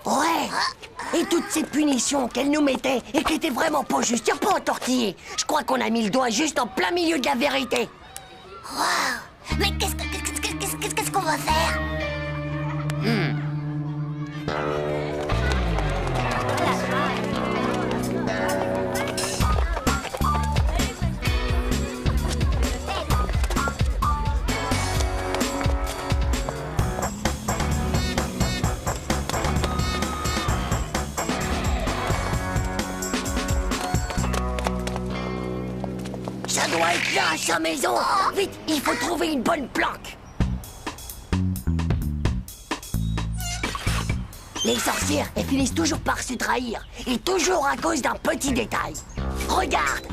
Ouais. Et toutes ces punitions qu'elle nous mettait et qui étaient vraiment pas justes, y'a pas à tortiller. Je crois qu'on a mis le doigt juste en plein milieu de la vérité. Wow. Mais qu'est-ce qu'on va faire? Ça doit être là, à sa maison. Vite, il faut trouver une bonne planque. Les sorcières, elles finissent toujours par se trahir. Et toujours à cause d'un petit détail. Regarde,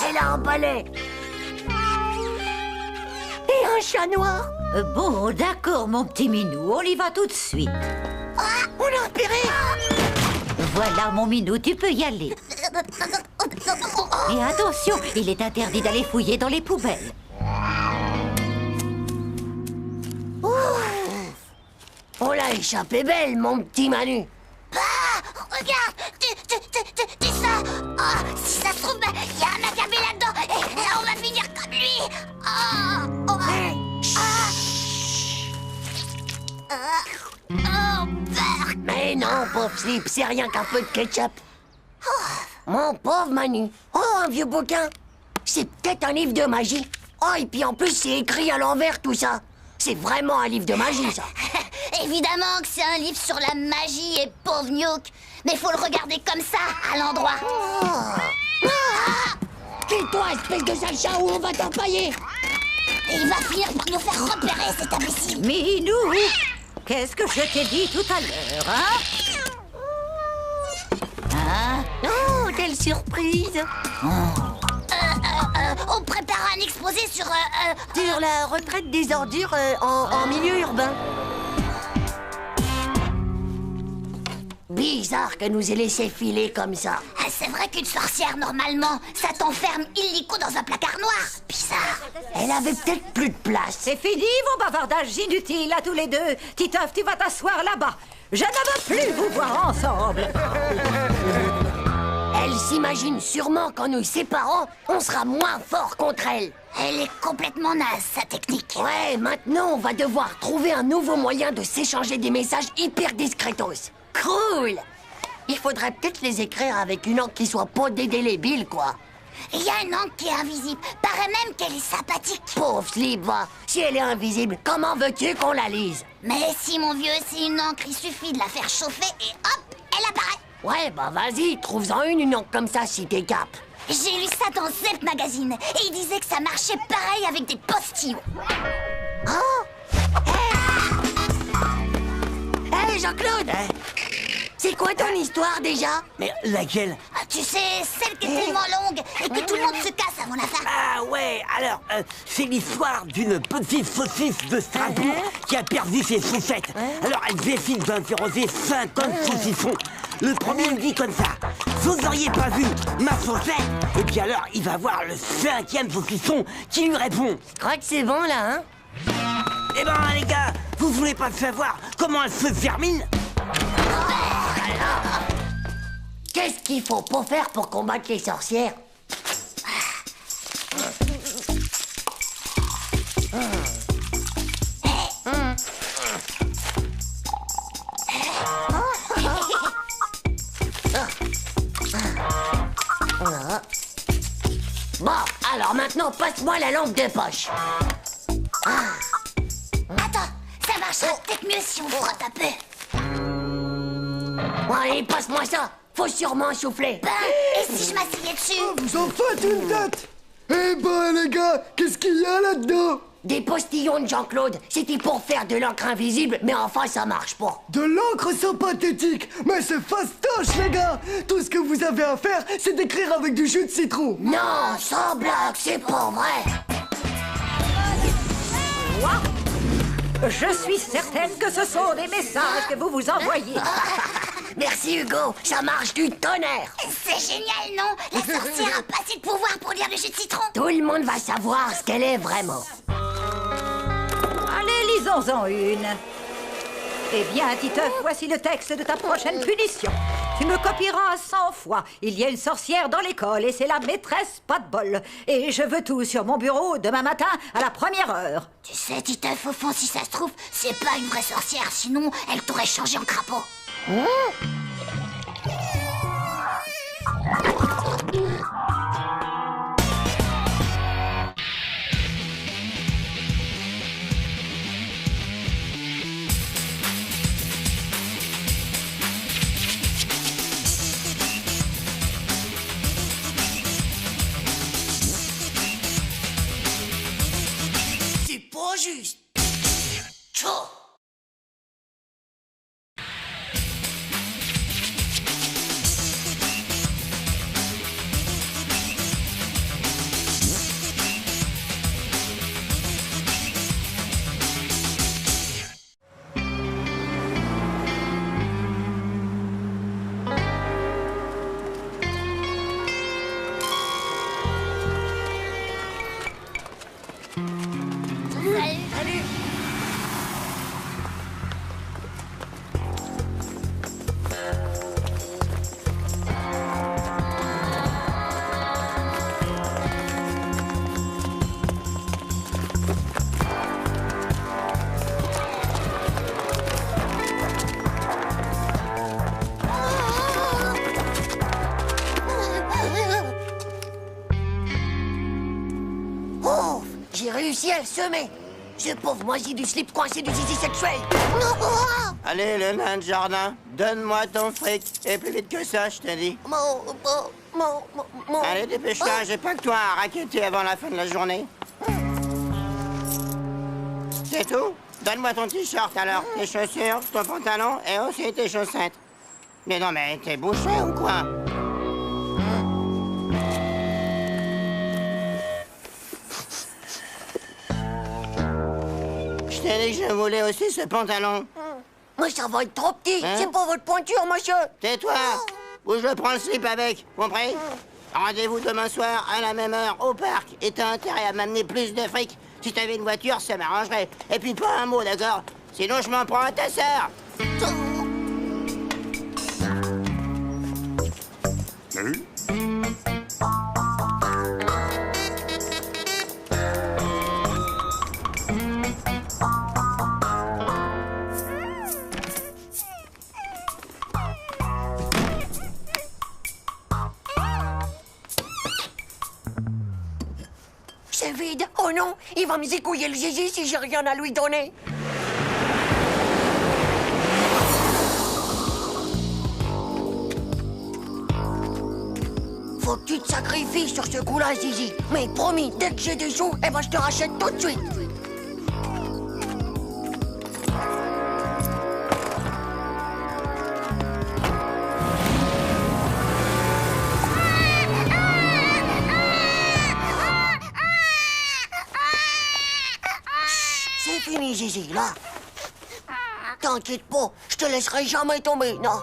elle a un balai. Et un chat noir. Bon, d'accord, mon petit minou, on y va tout de suite. On a repéré. Voilà, mon minou, tu peux y aller. Et attention, il est interdit d'aller fouiller dans les poubelles. On l'a échappé belle, mon petit Manu. Ah, regarde, tu ça. Ah, si ça se trouve, il y a un agabé là-dedans et on va finir comme lui. Burk. Mais non, pauvre Slip, c'est rien qu'un peu de ketchup. Mon pauvre Manu. Oh, un vieux bouquin. C'est peut-être un livre de magie. Oh, et puis en plus, c'est écrit à l'envers, tout ça. C'est vraiment un livre de magie, ça. Évidemment que c'est un livre sur la magie et pauvre Newk. Mais faut le regarder comme ça, à l'endroit. Et toi, espèce de sale chat, où on va t'empailler? Et il va finir par nous faire repérer, cet imbécile. Minou, qu'est-ce que je t'ai dit tout à l'heure, hein? Oh, quelle surprise! On prépare un exposé sur la retraite des ordures en milieu urbain. Bizarre que nous ait laissé filer comme ça. Ah, c'est vrai qu'une sorcière, normalement, ça t'enferme illico dans un placard noir. Bizarre. Elle avait peut-être plus de place. C'est fini, vos bavardages inutiles à tous les deux. Titeuf, tu vas t'asseoir là-bas. Je ne veux plus vous voir ensemble. Elle s'imagine sûrement qu'en nous séparant, on sera moins fort contre elle. Elle est complètement naze, sa technique. Ouais, maintenant on va devoir trouver un nouveau moyen de s'échanger des messages hyper discretos. Cool! Il faudrait peut-être les écrire avec une encre qui soit pas dédélébile, quoi. Il y a une encre qui est invisible. Paraît même qu'elle est sympathique. Pauvre Slip, va. Si elle est invisible, comment veux-tu qu'on la lise? Mais si, mon vieux, c'est une encre, il suffit de la faire chauffer et hop, elle apparaît. Ouais, bah vas-y, trouve-en une encre comme ça si t'es cap. J'ai lu ça dans Zep Magazine et il disait que ça marchait pareil avec des postillons. Oh! Hey, Jean-Claude! C'est C'est quoi ton histoire déjà? Mais laquelle? Ah, tu sais, celle qui est tellement longue et que tout le monde se casse avant la fin. Ah ouais, alors, c'est l'histoire d'une petite saucisse de Strasbourg qui a perdu ses chaussettes. Alors elle décide d'interroger 50 saucissons. Le premier dit comme ça: vous n'auriez pas vu ma chaussette? Et puis alors, il va voir le 5e saucisson qui lui répond: Je crois que c'est bon là, hein? eh ben les gars, vous voulez pas savoir comment elle se termine? Qu'est-ce qu'il faut pour faire pour combattre les sorcières? Bon, alors maintenant, passe-moi la lampe de poche. Attends, ça marchera peut-être mieux si on frotte un peu. Bon, allez, passe-moi ça. Faut sûrement souffler. Ben, et si je m'asseyais dessus? Vous en faites une tête. Eh ben les gars, qu'est-ce qu'il y a là-dedans? Des postillons de Jean-Claude. C'était pour faire de l'encre invisible, mais enfin, ça marche pas. De l'encre sympathétique. Mais c'est fastoche les gars. Tout ce que vous avez à faire, c'est d'écrire avec du jus de citron. Non, sans blague, c'est pas vrai. Je suis certaine que ce sont des messages que vous vous envoyez. Merci Hugo, ça marche du tonnerre. C'est génial, non? La sorcière a pas assez de pouvoir pour lire le jus de citron. Tout le monde va savoir ce qu'elle est vraiment. Allez, lisons-en une. Eh bien, Titeuf, voici le texte de ta prochaine punition. Tu me copieras 100 fois. Il y a une sorcière dans l'école et c'est la maîtresse pas de bol. Et je veux tout sur mon bureau demain matin à la 1re heure. Tu sais, Titeuf, au fond, si ça se trouve, c'est pas une vraie sorcière, sinon elle t'aurait changé en crapaud. C'est pas juste. Tchou. Oh, j'ai réussi à le semer. Ce pauvre moisi du slip coincé du zizi sexuel. Allez, le nain de jardin, donne-moi ton fric. Et plus vite que ça, je te dis. Allez, dépêche-toi, j'ai pas que toi à raqueter avant la fin de la journée. C'est tout? Donne-moi ton t-shirt alors, tes chaussures, ton pantalon et aussi tes chaussettes. Mais non, mais t'es bouché ou quoi? Je t'ai dit que je voulais aussi ce pantalon. Mais ça va être trop petit. Hein? C'est pas votre pointure, monsieur. Tais-toi, ou je prends le slip avec, compris? Rendez-vous demain soir à la même heure au parc et t'as intérêt à m'amener plus de fric. Si t'avais une voiture, ça m'arrangerait. Et puis pas un mot, d'accord? Sinon je m'en prends à ta sœur. C'est vide. Oh non, il va me zigouiller le zizi si j'ai rien à lui donner. Faut que tu te sacrifies sur ce coup-là, Zizi. Mais promis, dès que j'ai des sous, eh ben je te rachète tout de suite. Zizi, là. T'inquiète pas, je te laisserai jamais tomber, non.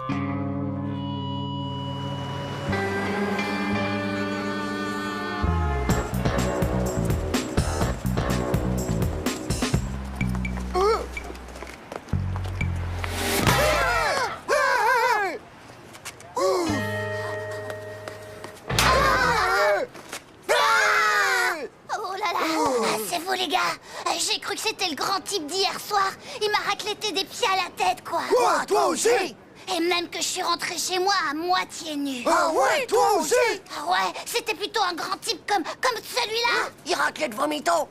Oh là là, c'est vous les gars. J'ai cru que c'était le grand type d'hier soir. Il m'a raclété des pieds à la tête, quoi. Quoi, toi aussi? Et même que je suis rentrée chez moi à moitié nue. Ah ouais, toi aussi? Ah ouais, c'était plutôt un grand type comme celui-là. Il raclette vos mythos.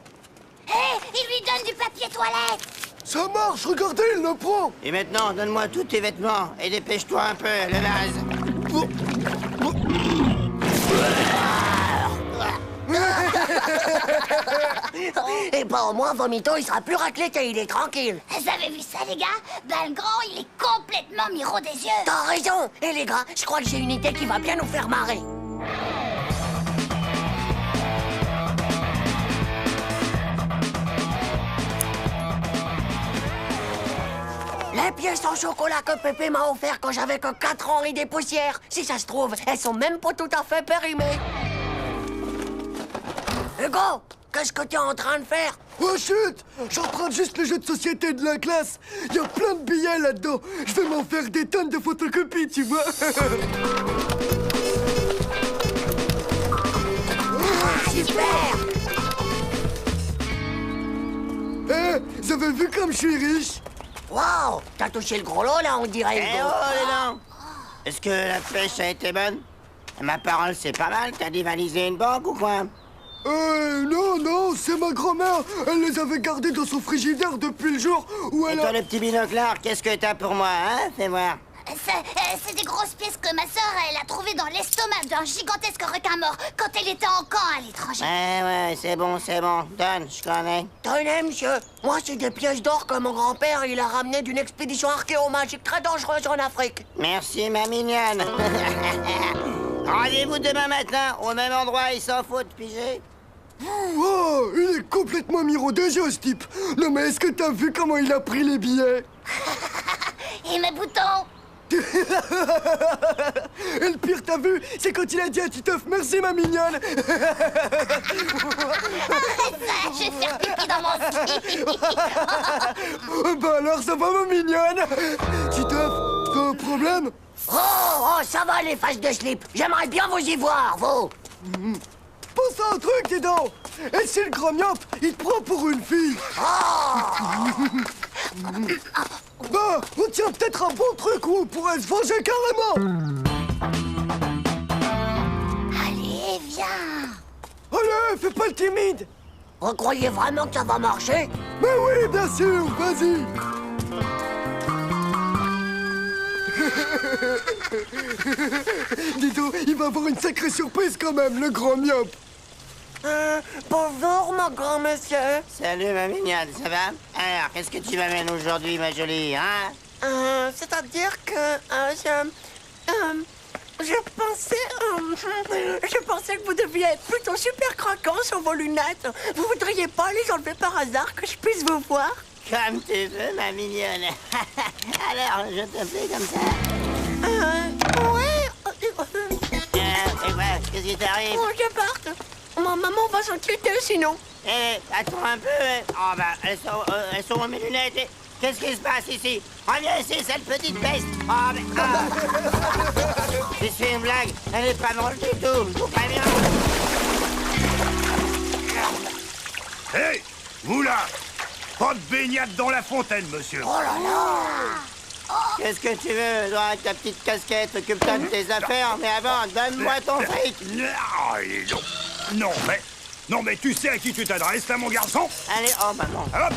Hé, il lui donne du papier toilette. Ça marche, regardez, il le prend. Et maintenant, donne-moi tous tes vêtements et dépêche-toi un peu, le naze. Et bah au moins, Vomito, il sera plus raclété, il est tranquille. Vous avez vu ça, les gars? Ben, le grand, il est complètement miro des yeux. T'as raison. Et les gars, je crois que j'ai une idée qui va bien nous faire marrer. Les pièces en chocolat que Pépé m'a offert quand j'avais que 4 ans et des poussières. Si ça se trouve, elles sont même pas tout à fait périmées. Hugo, qu'est-ce que tu es en train de faire? Oh chut! J'emprunte juste le jeu de société de la classe. Il y a plein de billets là-dedans. Je vais m'en faire des tonnes de photocopies, tu vois. Super! Eh, vous avez vu comme je suis riche? Waouh! T'as touché le gros lot, là, on dirait, Eh Hugo. oh, les dents! Est-ce que la pêche a été bonne? Ma parole, c'est pas mal. T'as dévalisé une banque ou quoi? Non, c'est ma grand-mère. Elle les avait gardés dans son frigidaire depuis le jour où Et elle toi, a... le petit binoclard, qu'est-ce que t'as pour moi, hein? Fais voir. C'est des grosses pièces que ma sœur, elle a trouvées dans l'estomac d'un gigantesque requin mort quand elle était en camp à l'étranger. Ouais, c'est bon. Donne, je connais. Tenez, monsieur. Moi, c'est des pièces d'or que mon grand-père, il a ramené d'une expédition archéomagique très dangereuse en Afrique. Merci, ma mignonne. Rendez-vous demain matin, au même endroit, il s'en fout, pigé. Oh, il est complètement miro des yeux, ce type. Non, mais est-ce que t'as vu comment il a pris les billets? Et mes boutons? Et le pire, t'as vu, c'est quand il a dit à Titeuf, merci, ma mignonne. Arrête ça, je vais faire pipi dans mon slip. Bah alors, ça va, ma mignonne? Titeuf, t'as un problème? Oh, ça va, les faces de slip. J'aimerais bien vous y voir, vous. Pense à un truc, dis donc. Et si le grand myope, il te prend pour une fille? Bah, on tient peut-être un bon truc où on pourrait se venger carrément. Allez, viens. Allez, fais pas le timide. Vous croyez vraiment que ça va marcher? Mais oui, bien sûr, vas-y. Dis donc, il va avoir une sacrée surprise quand même, le grand myope. Bonjour, mon grand monsieur. Salut, ma mignonne, ça va? Alors, qu'est-ce que tu m'amènes aujourd'hui, ma jolie, hein? C'est-à-dire que je pensais que vous deviez être plutôt super craquant sur vos lunettes. Vous voudriez pas les enlever par hasard, que je puisse vous voir? Comme tu veux, ma mignonne. Alors, je te plais comme ça. Ouais. Et quoi? Qu'est-ce qui t'arrive? Bon, je parte. Ma maman va s'inquiéter sinon. Eh, attends un peu. Oh, bah, elles sont où mes lunettes? Qu'est-ce qui se passe ici? Reviens ici, cette petite peste. Oh, mais... C'est une blague. Elle est pas drôle du tout. Je vous préviens. Hé, vous là! Pas de baignade dans la fontaine, monsieur. Oh là là. Qu'est-ce que tu veux? Toi, avec ta petite casquette, occupe-toi de tes affaires. Mais avant, donne-moi ton fric. Non, mais tu sais à qui tu t'adresses, là, mon garçon? Allez, oh, maman. Hop!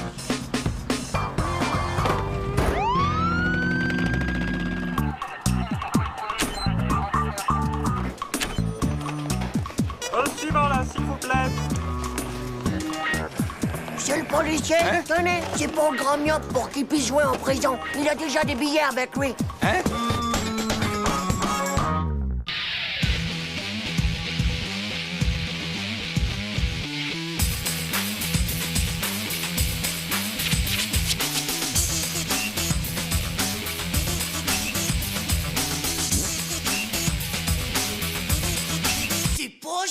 Au suivant, là, s'il vous plaît. Monsieur le policier, tenez, c'est pour le grand myope pour qu'il puisse jouer en prison. Il a déjà des billets avec lui. Hein?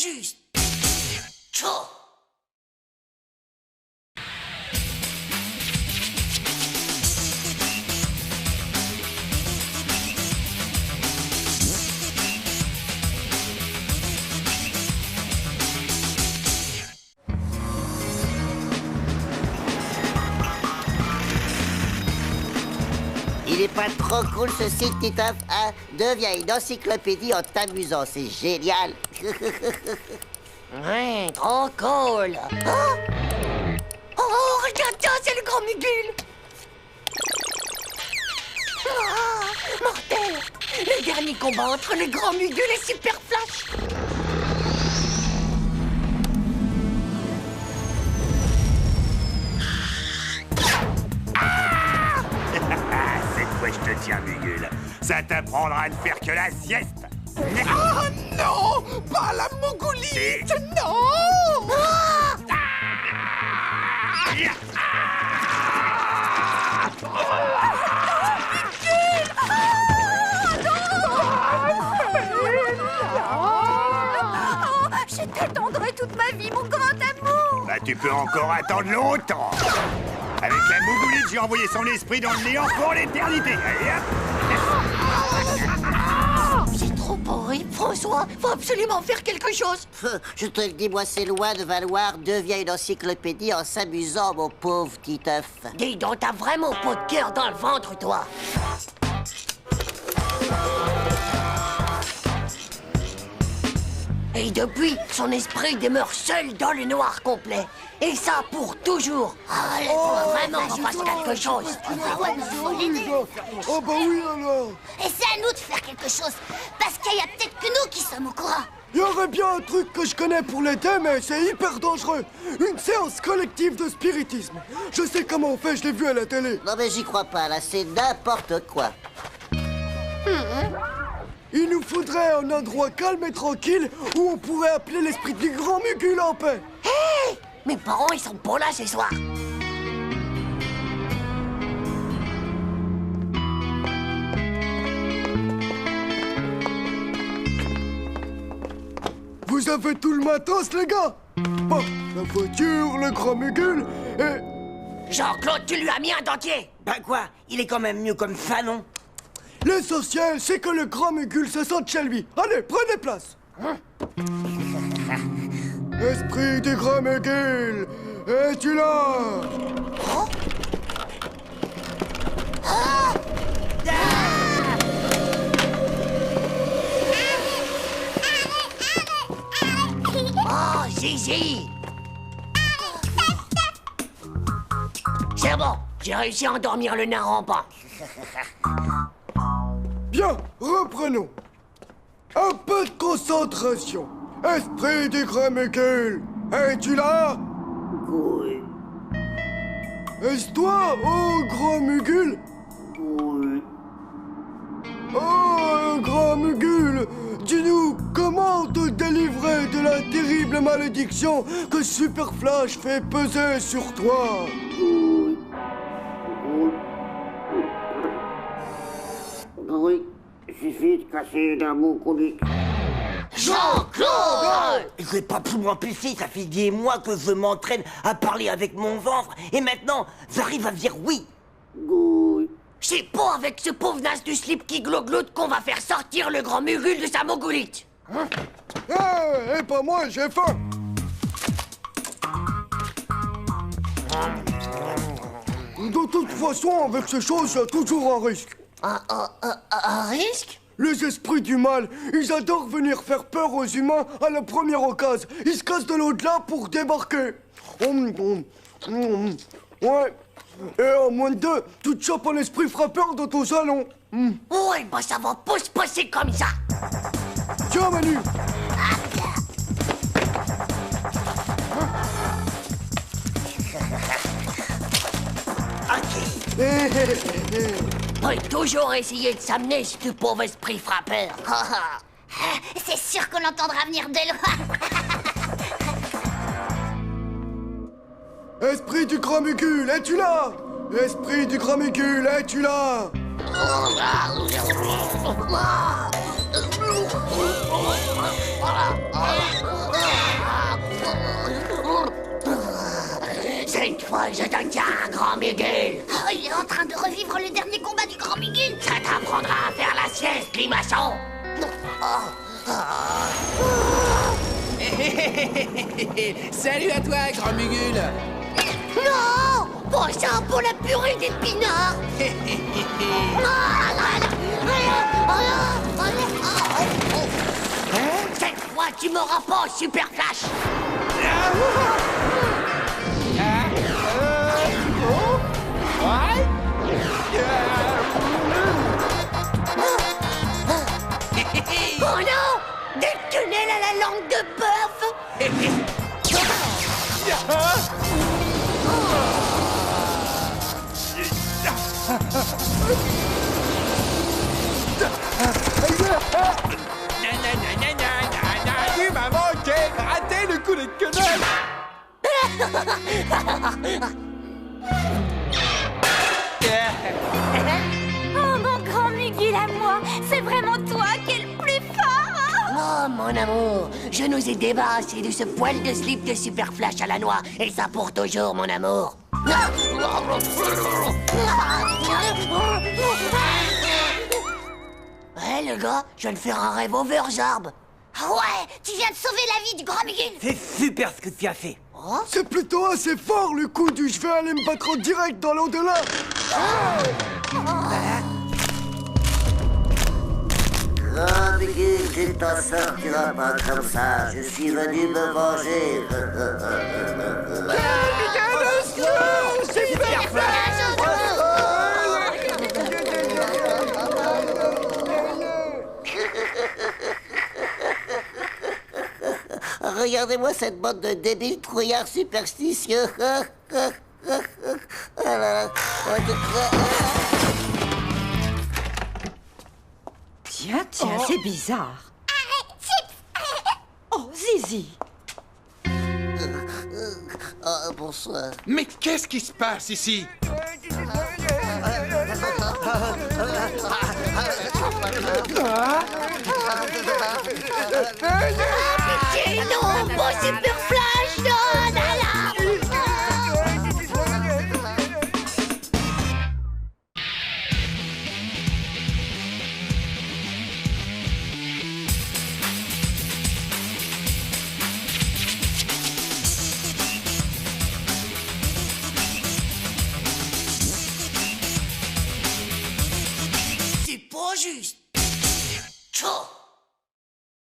juste. Tchou. Il est pas trop cool ce site, Titeuf, hein? Deviens une encyclopédie en t'amusant, c'est génial. Ouais, trop cool. Oh, oh, regarde ça, c'est le grand Mugul. Ah, mortel. Le dernier combat entre le grand Mugul et Super Flash. Cette fois, je te tiens, Mugul. Ça t'apprendra à ne faire que la sieste. Oh non! Pas la Mogolite! Non! Je t'attendrai toute ma vie, mon grand amour. Bah, tu peux encore attendre longtemps. Avec la Mogolite, j'ai envoyé son esprit dans le néant pour l'éternité. Allez, hop. C'est trop horrible, François. Faut absolument faire quelque chose. Je te le dis, moi, c'est loin de valoir. Deviens une encyclopédie en s'amusant, mon pauvre Titeuf. Dis donc, t'as vraiment pas de cœur dans le ventre, toi. Et depuis, son esprit demeure seul dans le noir complet. Et ça pour toujours. Ah, laisse-moi vraiment qu'on fasse quelque chose. Oh bah oui alors. Et c'est à nous de faire quelque chose, parce qu'il y a peut-être que nous qui sommes au courant. Il y aurait bien un truc que je connais pour l'aider, mais c'est hyper dangereux. Une séance collective de spiritisme. Je sais comment on fait, je l'ai vu à la télé. Non mais j'y crois pas, là, c'est n'importe quoi. Il nous faudrait un endroit calme et tranquille où on pourrait appeler l'esprit du grand Mugul en paix. Hé! Mes parents, ils sont pas là ce soir. Vous avez tout le matos, les gars? Bon, la voiture, le grand Mugul et... Jean-Claude, tu lui as mis un dentier. Bah quoi? Il est quand même mieux comme ça, non? L'essentiel, c'est que le grand Mugul se sente chez lui. Allez, prenez place. Esprit du grand Mugul, es-tu là? Oh. Ah. Oh, Zizi. C'est bon, j'ai réussi à endormir le nain rampant. Bien, reprenons. Un peu de concentration. Esprit du grand Mugul, es-tu là? Oui. Est-ce toi, oh grand Mugul? Oui. Oh, grand Mugul, dis-nous comment te délivrer de la terrible malédiction que Super Flash fait peser sur toi? Oui, il suffit de casser la Mogolite. Jean-Claude! Je vais pas plus m'empêcher, ça fait des mois que je m'entraîne à parler avec mon ventre, et maintenant, j'arrive à dire oui. Oui. C'est pas avec ce pauvre nas du slip qui glogloute qu'on va faire sortir le grand Mugul de sa Mogolite. Hein? Eh, pas moi, j'ai faim. De toute façon, avec ces choses, il y a toujours un risque. Un risque? Les esprits du mal, ils adorent venir faire peur aux humains à la première occasion. Ils se cassent de l'au-delà pour débarquer. Ouais. Et en moins de 2, tu te chopes un esprit frappeur dans ton salon. Ouais, bah ça va pas se passer comme ça. Tiens, Manu. On peut toujours essayer de s'amener ce pauvre esprit frappeur. C'est sûr qu'on l'entendra venir de loin. Esprit du grand Mugul, es-tu là? Esprit du grand Mugul, es-tu là? fois que je te tiens, grand Miguel. Oh, il est en train de revivre le dernier combat du grand Miguel. Ça t'apprendra à faire la sieste, limaçon. Salut à toi, grand Mugul. Non! Pas ça pour la purée d'épinards. Cette fois, tu m'auras pas, Super Flash. Oh non! Des tunnels à la langue de bœuf. Tu m'as manqué. Ratez le coup de quenelle. Oh, mon grand Mugul à moi, c'est vraiment toi qui es le plus fort. Oh, mon amour, je nous ai débarrassés de ce poil de slip de Super Flash à la noix. Et ça pour toujours, mon amour. Hé, le gars, je viens de faire un rêve overjarb. Ah ouais, tu viens de sauver la vie du grand Miguel. C'est super ce que tu as fait. C'est plutôt assez fort le coup du je vais aller me battre en direct dans l'au-delà. Grand Miguel, tu t'en sortiras pas comme ça. Je suis venu me venger. Super Flash. Regardez-moi cette bande de débiles trouillards superstitieux. Tiens, c'est bizarre. Oh, Zizi. Oh, bonsoir. Mais qu'est-ce qui se passe ici? Pitié, non, pas Super Flash, non, là, là. C'est pas juste. Tchao.